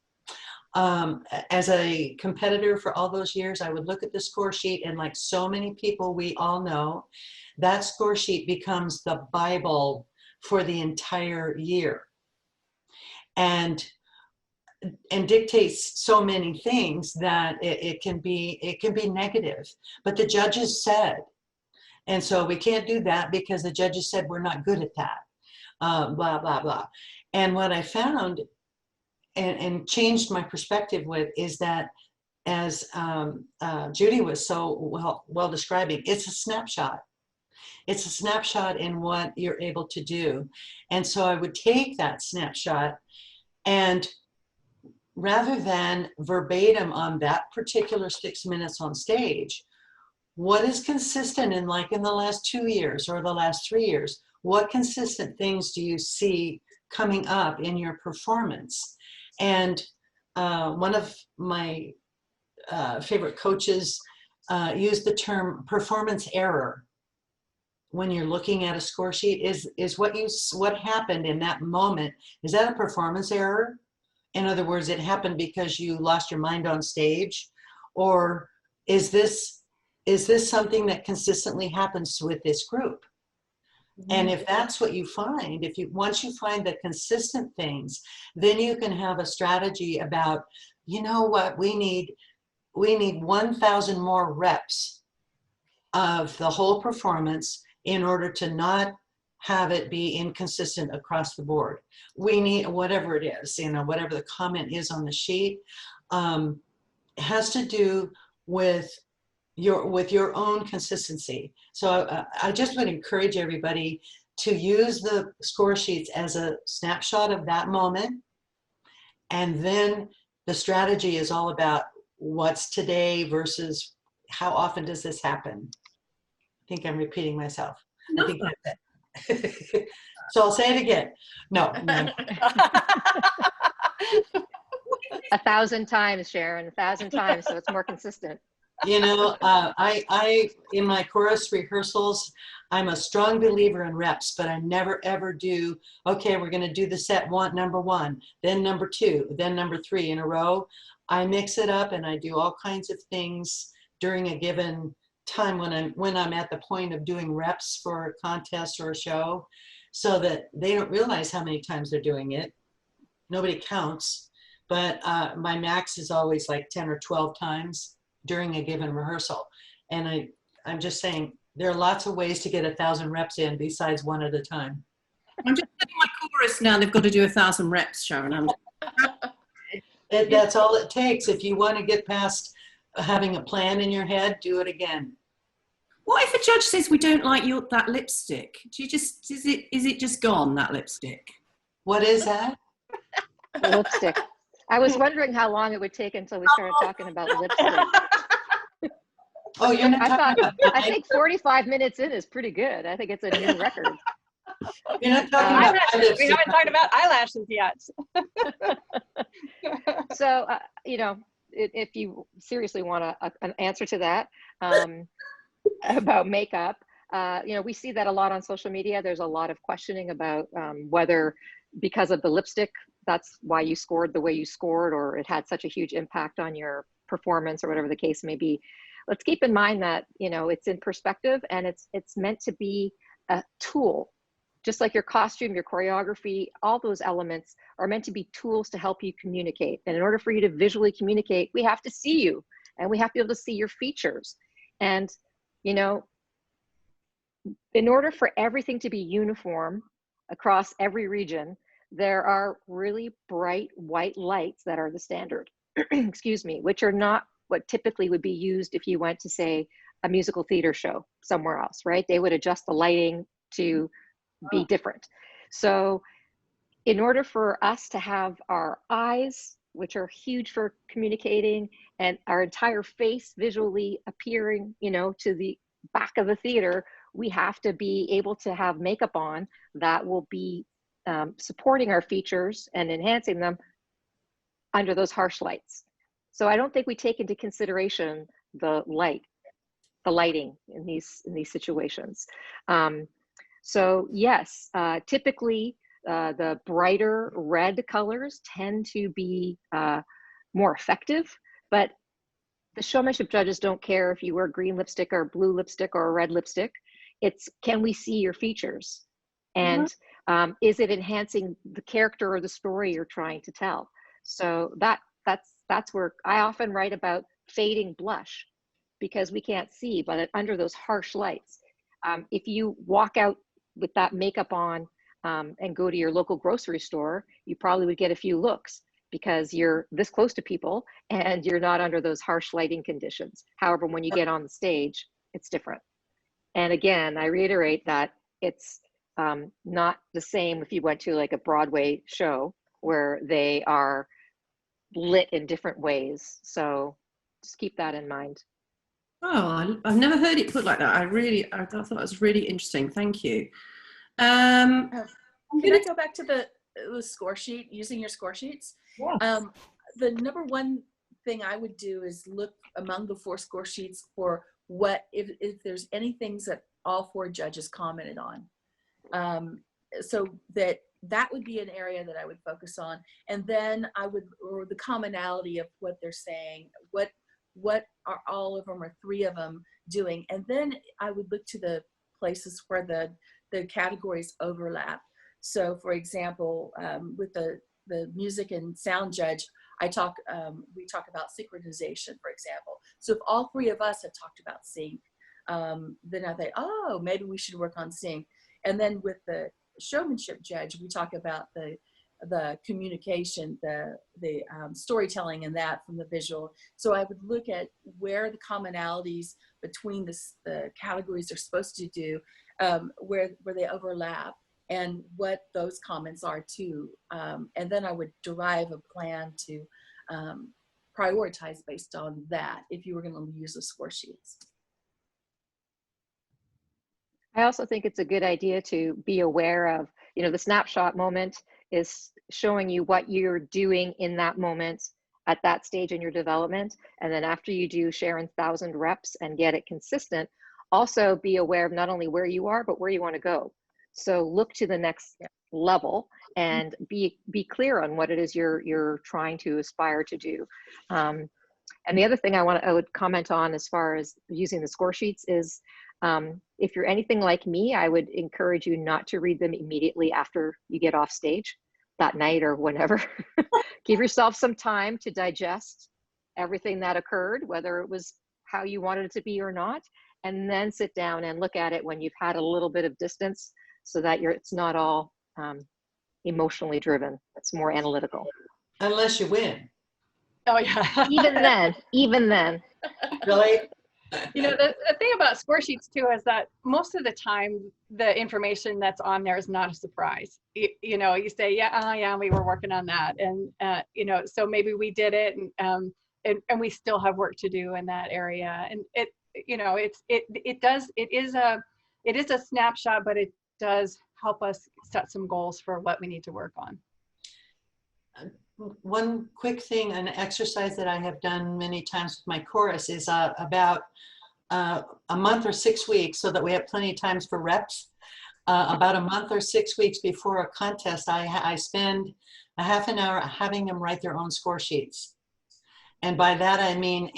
As a competitor for all those years, I would look at the score sheet, and like so many people we all know, that score sheet becomes the Bible for the entire year, and dictates so many things that it can be negative. But the judges said, and so we can't do that because the judges said we're not good at that. Blah blah blah. And what I found and changed my perspective with is that, as Judy was so well describing, it's a snapshot. It's a snapshot in what you're able to do. And so I would take that snapshot, and rather than verbatim on that particular 6 minutes on stage, what is consistent in, like, in the last 2 years or the last 3 years? What consistent things do you see coming up in your performance? And one of my favorite coaches used the term performance error when you're looking at a score sheet. Is what happened in that moment, is that a performance error? In other words, it happened because you lost your mind on stage? Or is this something that consistently happens with this group? And if that's what you find, once you find the consistent things, then you can have a strategy about, you know what, we need 1,000 more reps of the whole performance in order to not have it be inconsistent across the board. We need, whatever it is, whatever the comment is on the sheet, has to do with your own consistency. So I just would encourage everybody to use the score sheets as a snapshot of that moment. And then the strategy is all about what's today versus how often does this happen. I think I'm repeating myself. No. I think that's it. So I'll say it again. No. 1,000 times, Sharon, 1,000 times, so it's more consistent. I in my chorus rehearsals, I'm a strong believer in reps, but I never ever do, okay, we're going to do the set number 1, then number 2, then number 3 in a row. I mix it up, and I do all kinds of things during a given time when I'm at the point of doing reps for a contest or a show, so that they don't realize how many times they're doing it. Nobody counts, but my max is always like 10 or 12 times during a given rehearsal. And I'm just saying, there are lots of ways to get 1,000 reps in besides one at a time. I'm just telling my chorus now, they've got to do 1,000 reps, Sharon. That's all it takes. If you want to get past having a plan in your head, do it again. What if a judge says we don't like that lipstick? Is it just gone, that lipstick? What is that? The lipstick. I was wondering how long it would take until we started talking about lipstick. Oh, you're not talking about I think 45 minutes in is pretty good. I think it's a new record. You're not talking about eyelashes. We haven't talked about eyelashes yet. So, if you seriously want an answer to that about makeup, we see that a lot on social media. There's a lot of questioning about whether, because of the lipstick, that's why you scored the way you scored, or it had such a huge impact on your performance, or whatever the case may be. Let's keep in mind that, it's in perspective, and it's meant to be a tool. Just like your costume, your choreography, all those elements are meant to be tools to help you communicate. And in order for you to visually communicate, we have to see you, and we have to be able to see your features. And, in order for everything to be uniform across every region, there are really bright white lights that are the standard, excuse me, which are not what typically would be used if you went to, say, a musical theater show somewhere else, right? They would adjust the lighting to be different. So in order for us to have our eyes, which are huge for communicating, and our entire face visually appearing, to back of the theater, we have to be able to have makeup on that will be supporting our features and enhancing them under those harsh lights. So I don't think we take into consideration the lighting in these situations. So yes, typically the brighter red colors tend to be more effective, but the showmanship judges don't care if you wear green lipstick or blue lipstick or red lipstick. It's, can we see your features? And is it enhancing the character or the story you're trying to tell? So that's where I often write about fading blush, because we can't see, but under those harsh lights, if you walk out with that makeup on and go to your local grocery store, you probably would get a few looks because you're this close to people and you're not under those harsh lighting conditions. However, when you get on the stage, it's different. And again, I reiterate that it's not the same if you went to like a Broadway show where they are lit in different ways. So just keep that in mind. Oh, I've never heard it put like that. I thought it was really interesting. Thank you. Can I go back to the score sheet, using your score sheets? Yes. The number one thing I would do is look among the 4 score sheets for what, if there's any things that all 4 judges commented on. So that would be an area that I would focus on. And then or the commonality of what they're saying, what are all of them or 3 of them doing? And then I would look to the places where the categories overlap. So for example, with the music and sound judge, we talk about synchronization, for example. So if all 3 of us have talked about sync, then I think, oh, maybe we should work on sync. And then with the showmanship judge, we talk about the communication, the storytelling, and that from the visual. So I would look at where the commonalities between the categories are supposed to do, where they overlap, and what those comments are too. And then I would derive a plan to prioritize based on that if you were going to use the score sheets. I also think it's a good idea to be aware of, the snapshot moment is showing you what you're doing in that moment at that stage in your development. And then after you do Sharon's 1,000 reps and get it consistent, also be aware of not only where you are, but where you want to go. So look to the next level and be clear on what it is you're trying to aspire to do. And the other thing I would comment on as far as using the score sheets is, if you're anything like me, I would encourage you not to read them immediately after you get off stage that night or whenever. Give yourself some time to digest everything that occurred, whether it was how you wanted it to be or not, and then sit down and look at it when you've had a little bit of distance, so that it's not all emotionally driven. It's more analytical. Unless you win. Oh yeah. even then. Really? The thing about score sheets too is that most of the time the information that's on there is not a surprise. You say, yeah, we were working on that, and so maybe we did it, and we still have work to do in that area. And it is a snapshot, but it does help us set some goals for what we need to work on. One quick thing, an exercise that I have done many times with my chorus is about a month or 6 weeks, so that we have plenty of times for reps. About a month or 6 weeks before a contest, I spend a half an hour having them write their own score sheets. And by that I mean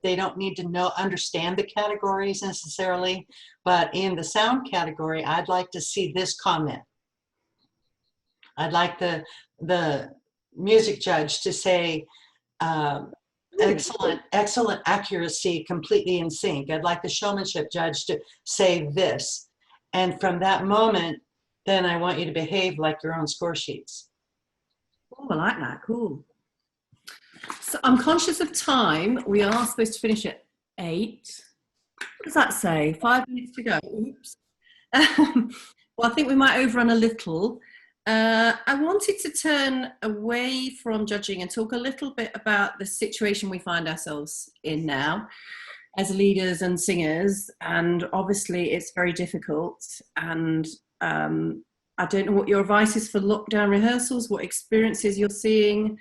they don't need to understand the categories necessarily, but in the sound category, I'd like to see this comment. I'd like the music judge to say, excellent accuracy, completely in sync. I'd like the showmanship judge to say this. And from that moment, then I want you to behave like your own score sheets. Oh, I like that. Cool. So I'm conscious of time. We are supposed to finish at 8. What does that say? 5 minutes to go. Oops. Well, I think we might overrun a little. I wanted to turn away from judging and talk a little bit about the situation we find ourselves in now. as leaders and singers, and obviously it's very difficult. And I don't know what your advice is for lockdown rehearsals, what experiences you're seeing.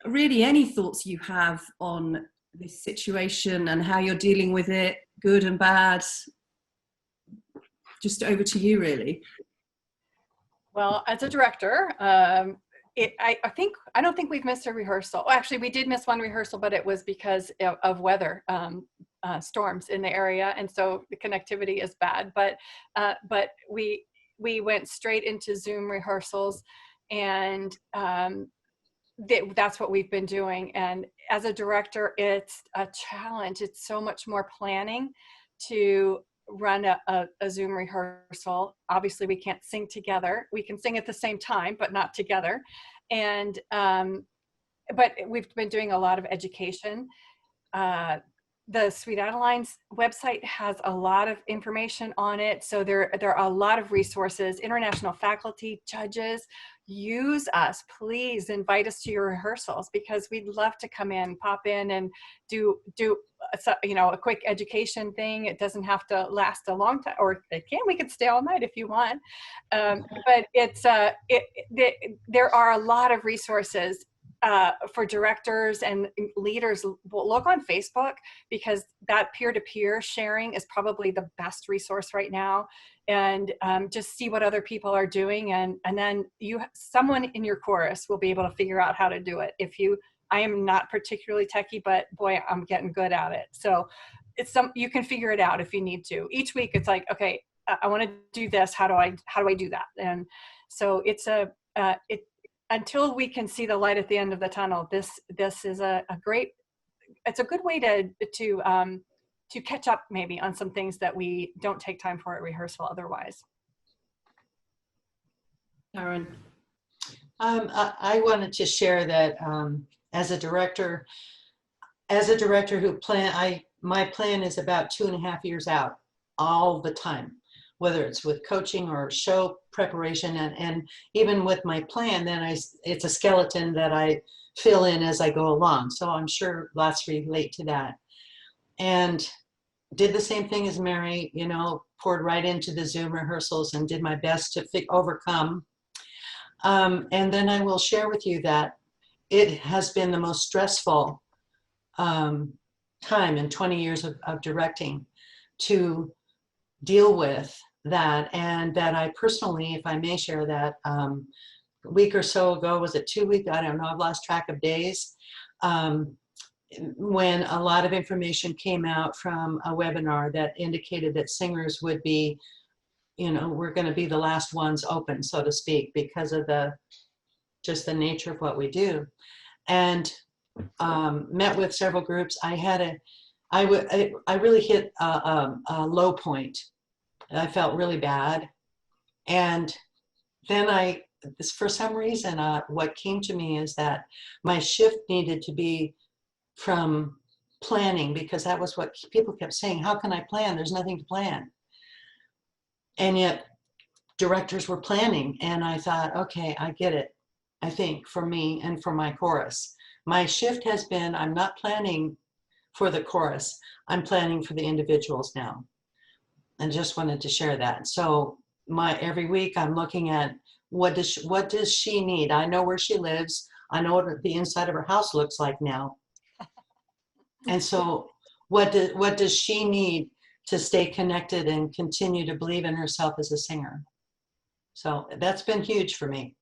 Really, any thoughts you have on this situation and how you're dealing with it, good and bad. Just over to you, really. Well, as a director, I don't think we've missed a rehearsal. Well, actually, we did miss one rehearsal, but it was because of weather, storms in the area, and so the connectivity is bad. But we went straight into Zoom rehearsals, and that's what we've been doing. And as a director, it's a challenge. It's so much more planning to run a Zoom rehearsal. Obviously, we can't sing together. We can sing at the same time, but not together. And but we've been doing a lot of education. The Sweet Adeline's website has a lot of information on it. So there are a lot of resources. International faculty, judges, use us. Please invite us to your rehearsals, because we'd love to come in, pop in, and do a quick education thing. It doesn't have to last a long time, or it can. We could stay all night if you want. But it's there are a lot of resources for directors and leaders. Look on Facebook, because that peer-to-peer sharing is probably the best resource right now. And just see what other people are doing, and then someone in your chorus will be able to figure out how to do it. I am not particularly techie, but boy, I'm getting good at it. So you can figure it out if you need to. Each week it's like, okay, I want to do this. How do I do that? And so it's until we can see the light at the end of the tunnel, this is it's a good way to catch up maybe on some things that we don't take time for at rehearsal otherwise. Sharon. I wanted to share that as a director who my plan is about 2.5 years out all the time, whether it's with coaching or show preparation, and even with my plan, then it's a skeleton that I fill in as I go along. So I'm sure lots relate to that. And did the same thing as Mary, poured right into the Zoom rehearsals and did my best to overcome. And then I will share with you that it has been the most stressful time in 20 years of directing to deal with that. And that I personally, if I may share that, a week or so ago, was it 2 weeks? I don't know, I've lost track of days. When a lot of information came out from a webinar that indicated that singers would be, we're going to be the last ones open, so to speak, because of just the nature of what we do. And met with several groups. I really hit a low point. I felt really bad. And then for some reason, what came to me is that my shift needed to be from planning, because that was what people kept saying. How can I plan? There's nothing to plan. And yet directors were planning, and I thought, okay, I get it. I think for me and for my chorus, my shift has been, I'm not planning for the chorus. I'm planning for the individuals now. And just wanted to share that. So every week I'm looking at what does she need? I know where she lives. I know what the inside of her house looks like now. And so what does she need to stay connected and continue to believe in herself as a singer? So that's been huge for me.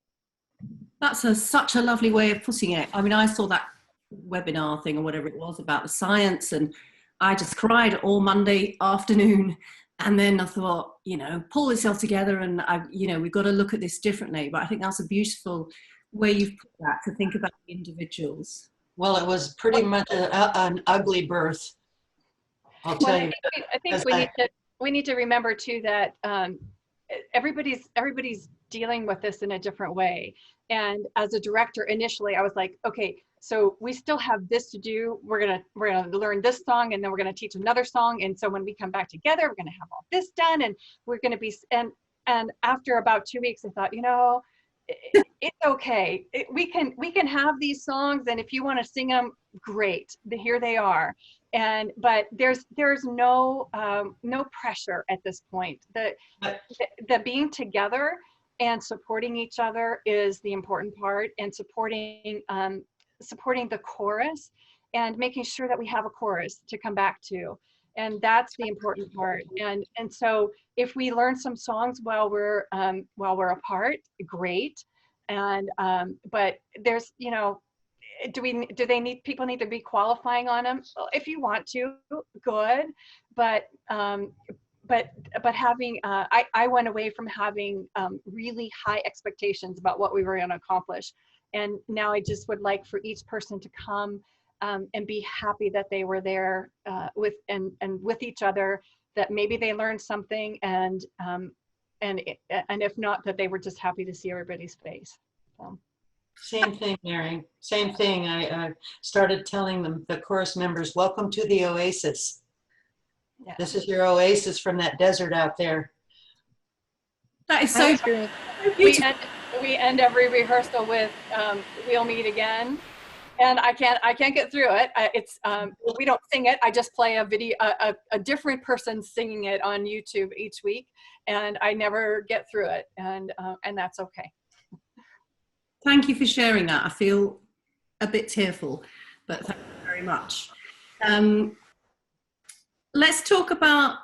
That's such a lovely way of putting it. I mean, I saw that webinar thing or whatever it was about the science, and I just cried all Monday afternoon. And then I thought, pull yourself together, and we've got to look at this differently. But I think that's a beautiful way you've put that, to think about the individuals. Well, it was pretty much an ugly birth, I'll tell you. I think we need to remember too that everybody's dealing with this in a different way. And as a director, initially, I was like, okay, so we still have this to do. We're gonna learn this song, and then we're gonna teach another song. And so when we come back together, we're gonna have all this done, and we're gonna be. And after about 2 weeks, I thought, it's okay. We can have these songs, and if you want to sing them, great. Here they are. But there's no pressure at this point. The being together and supporting each other is the important part, and supporting the chorus and making sure that we have a chorus to come back to. And that's the important part. And so if we learn some songs while we're apart, great. But there's, people need to be qualifying on them? Well, if you want to, good. But having, I went away from having really high expectations about what we were going to accomplish. And now I just would like for each person to come and be happy that they were there with each other, that maybe they learned something, and if not, that they were just happy to see everybody's face. So. Same thing, Mary. Same thing. I started telling them, the chorus members, welcome to the oasis. Yeah. This is your oasis from that desert out there. That is so beautiful. We end every rehearsal with "We'll meet again," and I can't get through it. We don't sing it. I just play a video, a different person singing it on YouTube each week, and I never get through it, and that's okay. Thank you for sharing that. I feel a bit tearful, but thank you very much. Let's talk about...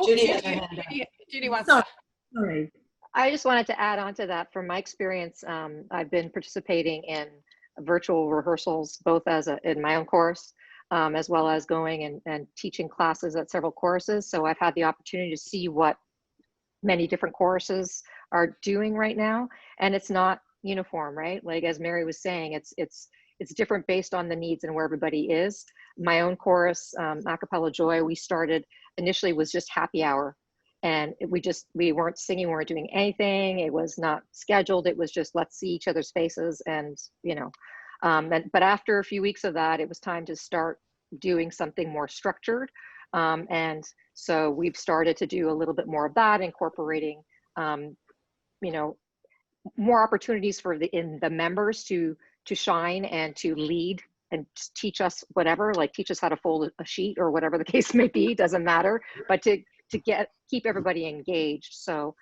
Judy wants to... Sorry. I just wanted to add on to that. From my experience, I've been participating in virtual rehearsals, both in my own course, as well as going and teaching classes at several courses. So I've had the opportunity to see what many different courses are doing right now. And it's not uniform, right? Like as Mary was saying, it's different based on the needs and where everybody is. My own chorus, Acapella Joy, we started initially was just happy hour, and we weren't singing, we weren't doing anything. It was not scheduled. It was just let's see each other's faces, and but after a few weeks of that, it was time to start doing something more structured, and so we've started to do a little bit more of that, incorporating more opportunities for the members to shine and to lead and teach us whatever, like teach us how to fold a sheet or whatever the case may be, doesn't matter, but to keep everybody engaged. So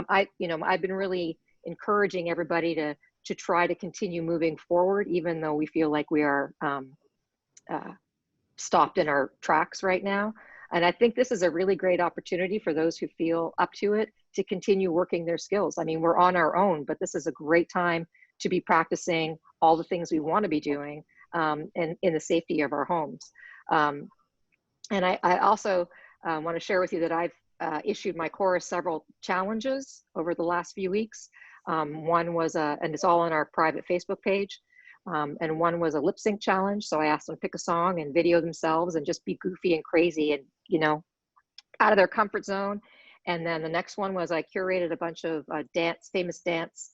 I've been really encouraging everybody to try to continue moving forward, even though we feel like we are stopped in our tracks right now. And I think this is a really great opportunity for those who feel up to it to continue working their skills. I mean, we're on our own, but this is a great time to be practicing all the things we want to be doing in the safety of our homes. And I also want to share with you that I've issued my chorus several challenges over the last few weeks. One was and it's all on our private Facebook page. And one was a lip sync challenge. So I asked them to pick a song and video themselves and just be goofy and crazy and, out of their comfort zone. And then the next one was I curated a bunch of famous dance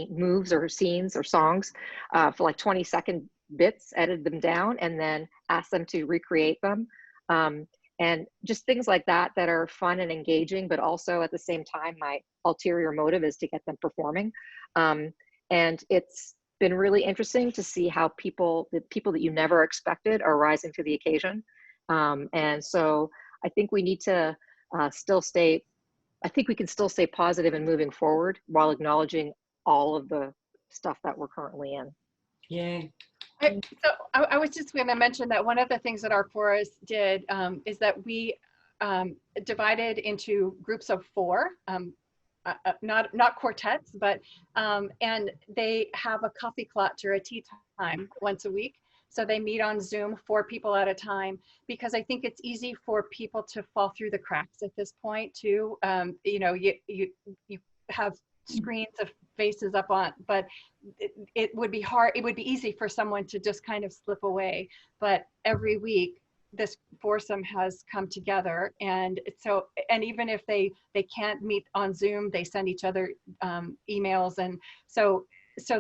moves or scenes or songs for like 20-second bits, edited them down, and then asked them to recreate them. And just things like that are fun and engaging, but also at the same time, my ulterior motive is to get them performing. And it's been really interesting to see how the people that you never expected are rising to the occasion. And so I think we need to we can still stay positive and moving forward while acknowledging all of the stuff that we're currently in. Yay. So I was just going to mention that one of the things that our chorus did is that we divided into groups of 4, not quartets, but and they have a coffee clutch or a tea time once a week. So they meet on Zoom, 4 people at a time, because I think it's easy for people to fall through the cracks at this point too. You have screens of faces up on, but it would be hard. It would be easy for someone to just kind of slip away. But every week, this foursome has come together, and even if they can't meet on Zoom, they send each other emails, and so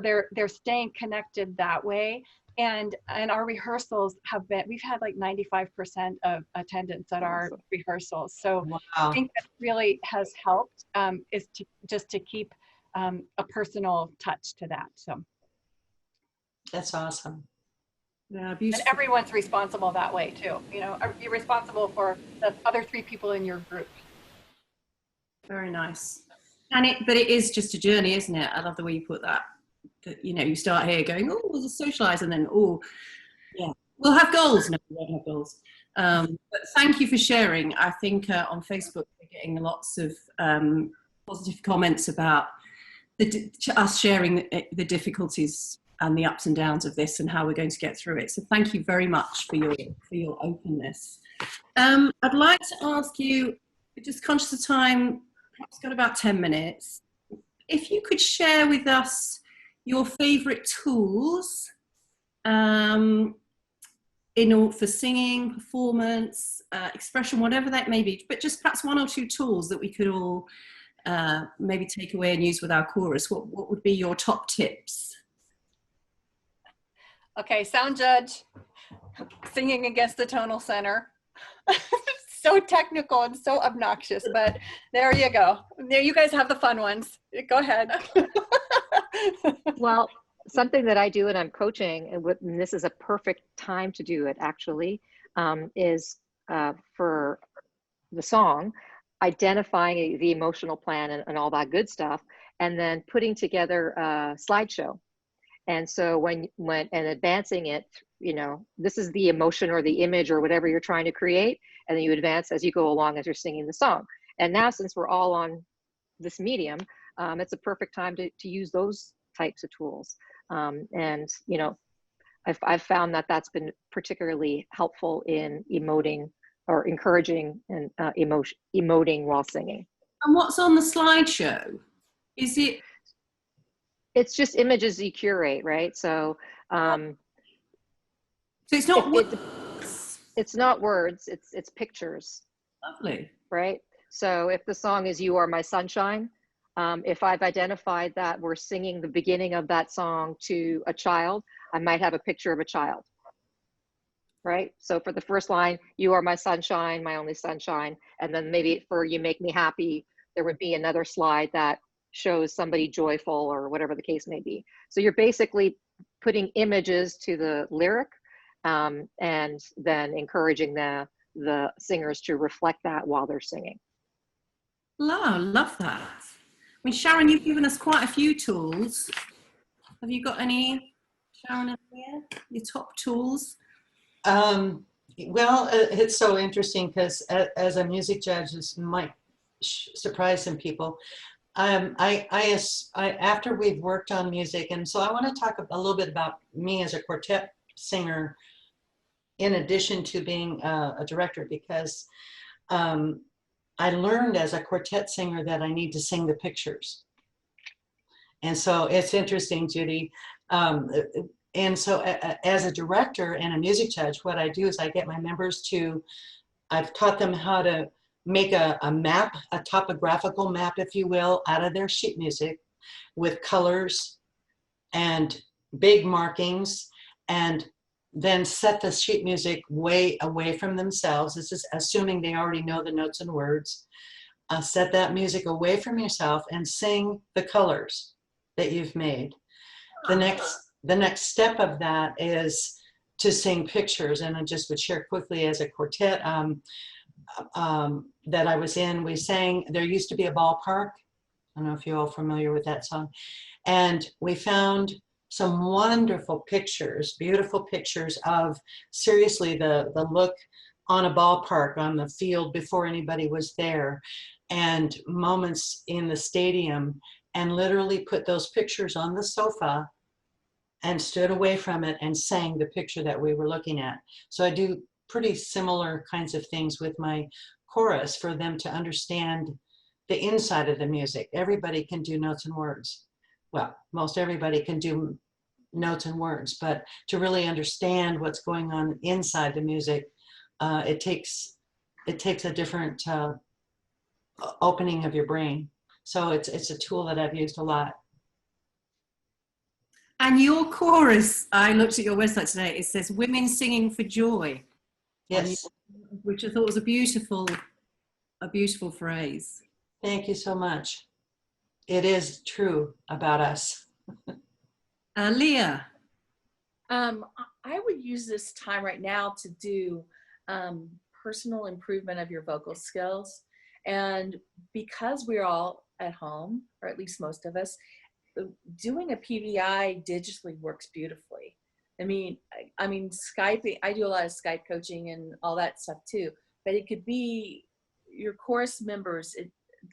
they're staying connected that way. And our rehearsals we've had like 95% of attendance at our rehearsals. So wow. I think that really has helped is to keep a personal touch to that. So That's awesome. Yeah, and beautiful. everyone's responsible that way too. You know, you're responsible for the other 3 people in your group. Very nice. But it is just a journey, isn't it? I love the way you put that. That, you know, you start here going, oh, we'll just socialize, and then, oh, yeah, we'll have goals. No, we won't have goals. But thank you for sharing. I think on Facebook we're getting lots of positive comments about us sharing the difficulties and the ups and downs of this and how we're going to get through it. So thank you very much for your openness. I'd like to ask you, just conscious of time, perhaps got about 10 minutes, if you could share with us your favorite tools for singing, performance, expression, whatever that may be, but just perhaps 1 or 2 tools that we could all maybe take away and use with our chorus. What would be your top tips? Okay, sound judge, singing against the tonal center. So technical and so obnoxious, but there you go. There, you guys have the fun ones. Go ahead. Well, something that I do when I'm coaching, and this is a perfect time to do it actually, is for the song, identifying the emotional plan and all that good stuff, and then putting together a slideshow. And so when advancing it, you know, this is the emotion or the image or whatever you're trying to create, and then you advance as you go along as you're singing the song. And now, since we're all on this medium, it's a perfect time to use those types of tools. And, you know, I've found that that's been particularly helpful in emoting or encouraging and emoting while singing. And what's on the slideshow? Is it? It's just images you curate, right? So, So it's not it's not words, it's pictures. Lovely. Right? So if the song is You Are My Sunshine, if I've identified that we're singing the beginning of that song to a child, I might have a picture of a child. Right? So for the first line, You Are My Sunshine, my only sunshine. And then maybe for You Make Me Happy, there would be another slide that shows somebody joyful or whatever the case may be. So you're basically putting images to the lyric, and then encouraging the singers to reflect that while they're singing. Love that. I mean, Sharon, you've given us quite a few tools. Have you got any, Sharon and Rhea, your top tools? Well, it's so interesting because as a music judge, this might surprise some people. After we've worked on music, and so I want to talk a little bit about me as a quartet singer, in addition to being a director, because I learned as a quartet singer that I need to sing the pictures. And so it's interesting, Judy. And so as a director and a music judge, what I do is I get my members I've taught them how to make a map, a topographical map, if you will, out of their sheet music with colors and big markings, and then set the sheet music way away from themselves. This is assuming they already know the notes and words. Set that music away from yourself and sing the colors that you've made. The next step of that is to sing pictures. And I just would share quickly, as a quartet that I was in, we sang There Used to Be a Ballpark. I don't know if you're all familiar with that song. And we found some wonderful pictures, beautiful pictures of seriously the look on a ballpark, on the field before anybody was there, and moments in the stadium, and literally put those pictures on the sofa and stood away from it and sang the picture that we were looking at. So I do pretty similar kinds of things with my chorus for them to understand the inside of the music. Everybody can do notes and words. Well, most everybody can do notes and words, but to really understand what's going on inside the music, it takes a different opening of your brain. So it's a tool that I've used a lot. And your chorus, I looked at your website today, it says Women Singing for Joy. Yes. Which I thought was a beautiful phrase. Thank you so much. it is true about us. Lea. I would use this time right now to do personal improvement of your vocal skills. And because we're all at home, or at least most of us, doing a PVI digitally works beautifully. I mean, Skype, I do a lot of Skype coaching and all that stuff too, but it could be your chorus members,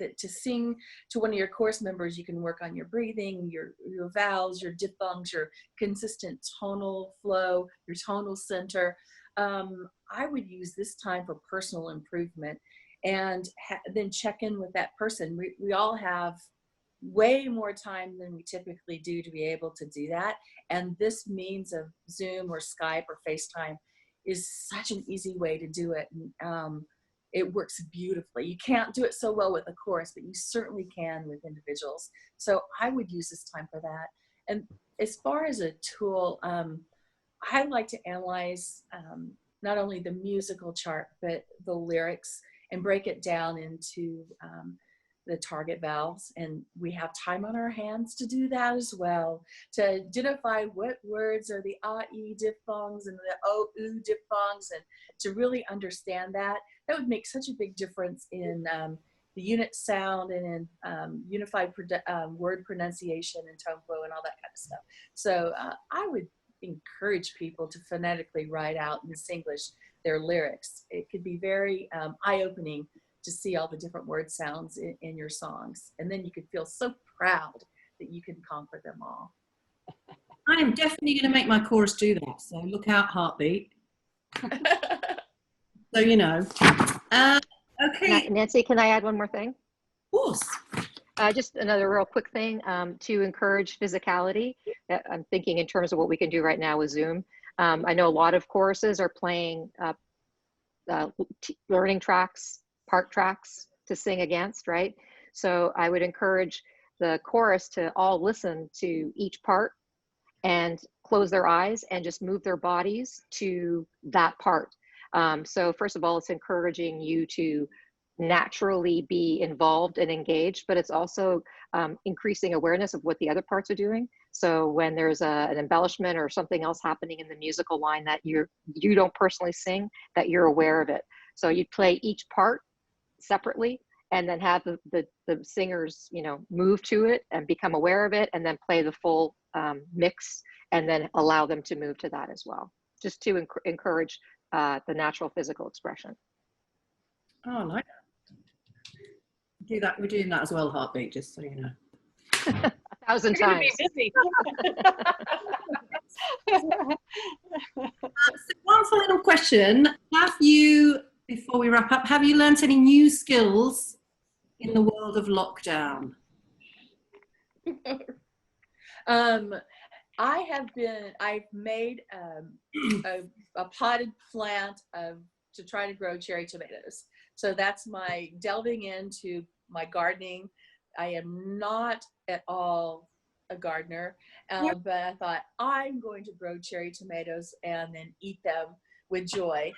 to sing to one of your chorus members, you can work on your breathing, your vowels, your diphthongs, your consistent tonal flow, your tonal center. I would use this time for personal improvement, and then check in with that person. We all have way more time than we typically do to be able to do that. And this means of Zoom or Skype or FaceTime is such an easy way to do it. And, it works beautifully. You can't do it so well with a chorus, but you certainly can with individuals. So I would use this time for that. And as far as a tool, I like to analyze not only the musical chart, but the lyrics, and break it down into the target vowels. And we have time on our hands to do that as well, to identify what words are the A-E diphthongs and the O-U diphthongs, and to really understand that. That would make such a big difference in the unit sound and in unified word pronunciation and tone flow and all that kind of stuff. So I would encourage people to phonetically write out in Singlish their lyrics. It could be very eye-opening to see all the different word sounds in your songs. And then you could feel so proud that you can conquer them all. I am definitely going to make my chorus do that. So look out, Heartbeat. So, you know. Okay. Nancy, can I add one more thing? Of course. Just another real quick thing to encourage physicality. I'm thinking in terms of what we can do right now with Zoom. I know a lot of choruses are playing learning tracks, part tracks to sing against, right? So I would encourage the chorus to all listen to each part and close their eyes and just move their bodies to that part. So first of all, it's encouraging you to naturally be involved and engaged, but it's also increasing awareness of what the other parts are doing. So when there's an embellishment or something else happening in the musical line that you don't personally sing, that you're aware of it. So you play each part separately, and then have the singers, you know, move to it and become aware of it, and then play the full mix, and then allow them to move to that as well, just to encourage the natural physical expression. Oh, I like that. Do that. We're doing that as well, Heartbeat, just so you know. 1,000 You're gonna times. be busy. So one final question. Have you, before we wrap up, have you learnt any new skills in the world of lockdown? I've made a potted plant to try to grow cherry tomatoes. So that's my delving into my gardening. I am not at all a gardener, but I thought I'm going to grow cherry tomatoes and then eat them with joy.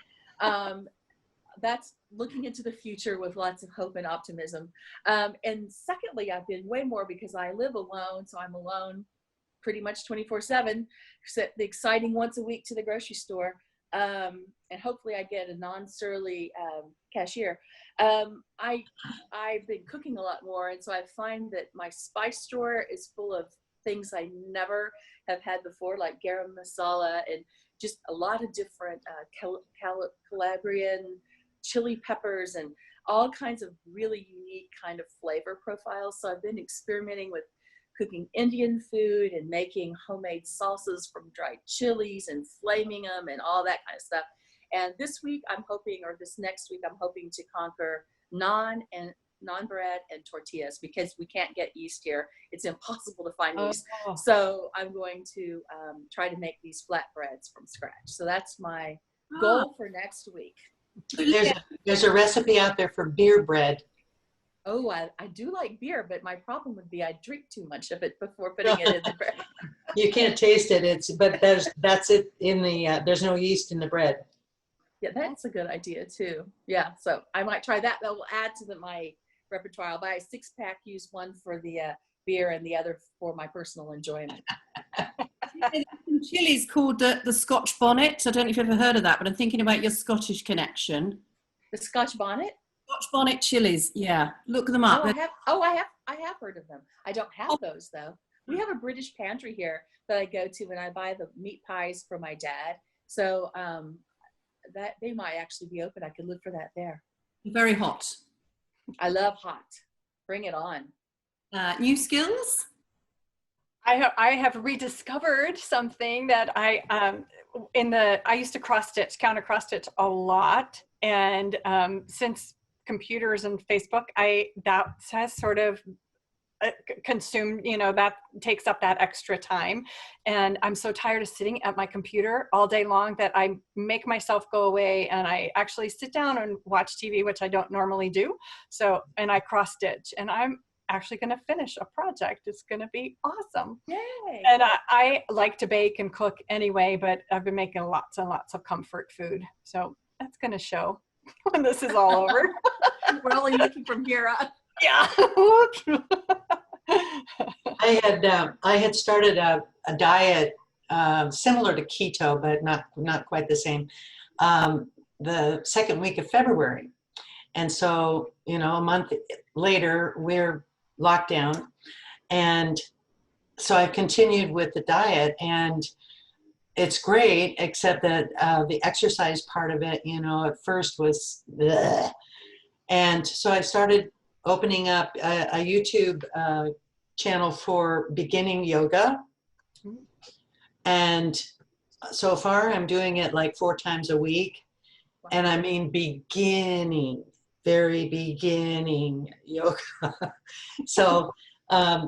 That's looking into the future with lots of hope and optimism. And secondly, I've been way more, because I live alone, so I'm alone pretty much 24/7, except the exciting once a week to the grocery store. And hopefully I get a non-surly cashier. I've been cooking a lot more, and so I find that my spice drawer is full of things I never have had before, like garam masala and just a lot of different Calabrian chili peppers and all kinds of really unique kind of flavor profiles. So I've been experimenting with cooking Indian food and making homemade salsas from dried chilies and flaming them and all that kind of stuff. And this week I'm hoping, or this next week, I'm hoping to conquer naan bread and tortillas, because we can't get yeast here. It's impossible to find yeast. So I'm going to try to make these flatbreads from scratch. So that's my goal for next week. There's a recipe out there for beer bread. Oh, I do like beer, but my problem would be I drink too much of it before putting it in the bread. You can't taste it. But that's it in the, there's no yeast in the bread. Yeah, that's a good idea too. Yeah, so I might try that. That will add to my repertoire. I'll buy a 6-pack, use one for the beer and the other for my personal enjoyment. Some chilies called the Scotch bonnet. I don't know if you've ever heard of that, but I'm thinking about your Scottish connection. The Scotch bonnet? Scotch bonnet chilies, yeah. Look them up. I have heard of them. I don't have those though. We have a British pantry here that I go to when I buy the meat pies for my dad. So that they might actually be open. I could live for that there. Very hot. I love hot. Bring it on. New skills? I have rediscovered something that I used to counter cross stitch a lot, and since computers and Facebook, that has sort of consumed, that takes up that extra time, and I'm so tired of sitting at my computer all day long that I make myself go away and I actually sit down and watch TV, which I don't normally do. So, and I cross stitch, and I'm actually going to finish a project. It's going to be awesome. Yay! And I like to bake and cook anyway, but I've been making lots and lots of comfort food. So that's going to show when this is all over. We're only looking from here on. Yeah. I had started a diet similar to keto, but not quite the same, the second week of February. And so, a month later, we're locked down. And so I continued with the diet, and it's great, except that the exercise part of it, at first was bleh. And so I started opening up a YouTube channel for beginning yoga. And so far I'm doing it like 4 times a week. And I mean very beginning yoga. So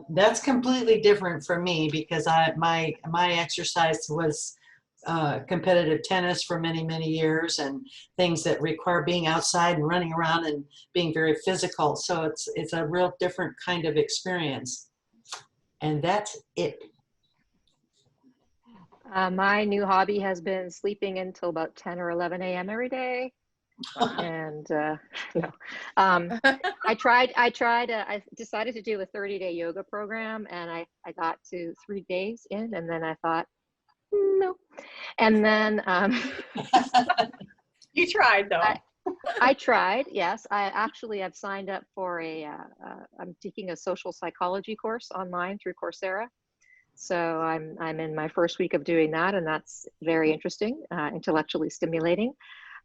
that's completely different for me, because my exercise was competitive tennis for many, many years, and things that require being outside and running around and being very physical. So it's a real different kind of experience. And that's it. My new hobby has been sleeping until about 10 or 11 a.m. every day. And I decided to do a 30-day yoga program, and I got to 3 days in, and then I thought, no. And then You tried though. I tried, yes. I've signed up for I'm taking a social psychology course online through Coursera. So I'm in my first week of doing that, and that's very interesting, intellectually stimulating.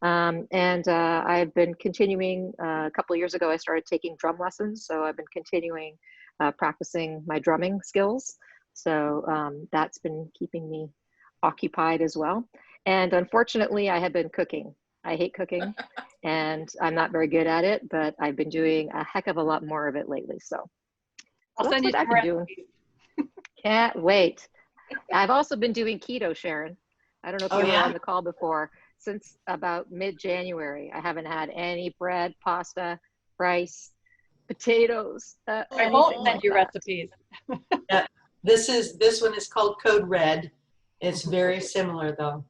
And I've been continuing, a couple of years ago, I started taking drum lessons. So I've been continuing practicing my drumming skills. So that's been keeping me occupied as well. And unfortunately, I have been cooking. I hate cooking, and I'm not very good at it, but I've been doing a heck of a lot more of it lately. So I'll send you some recipes. Can't wait. I've also been doing keto, Sharon. I don't know if you were on the call before. Since about mid-January, I haven't had any bread, pasta, rice, potatoes. I won't send you recipes. This one is called Code Red. It's very similar though.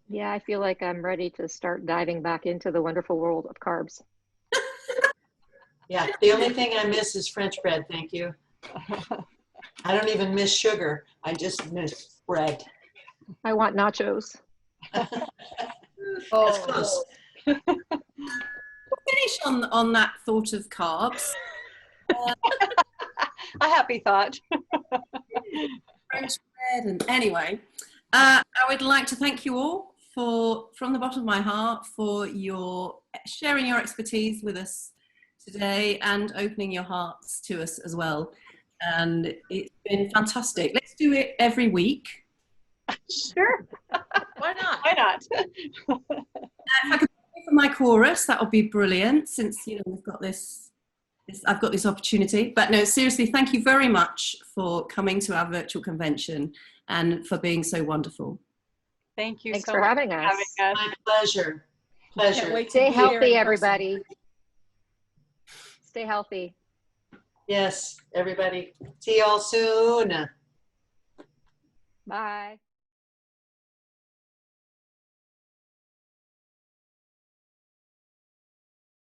Yeah, I feel like I'm ready to start diving back into the wonderful world of carbs. Yeah, the only thing I miss is French bread, thank you. I don't even miss sugar. I just miss bread. I want nachos. That's close. We'll finish on that thought of carbs. A happy thought. French bread, and anyway, I would like to thank you all from the bottom of my heart for your sharing your expertise with us today and opening your hearts to us as well. And it's been fantastic. Let's do it every week. Sure. Why not? Why not? If I could pay for my chorus, that would be brilliant, since we've got this I've got this opportunity. But no, seriously, thank you very much for coming to our virtual convention and for being so wonderful. Thank you. Thanks so for much having us. My pleasure. Can't wait to Stay be there in healthy, person. everybody. Stay healthy. Yes, everybody. See y'all soon. Bye.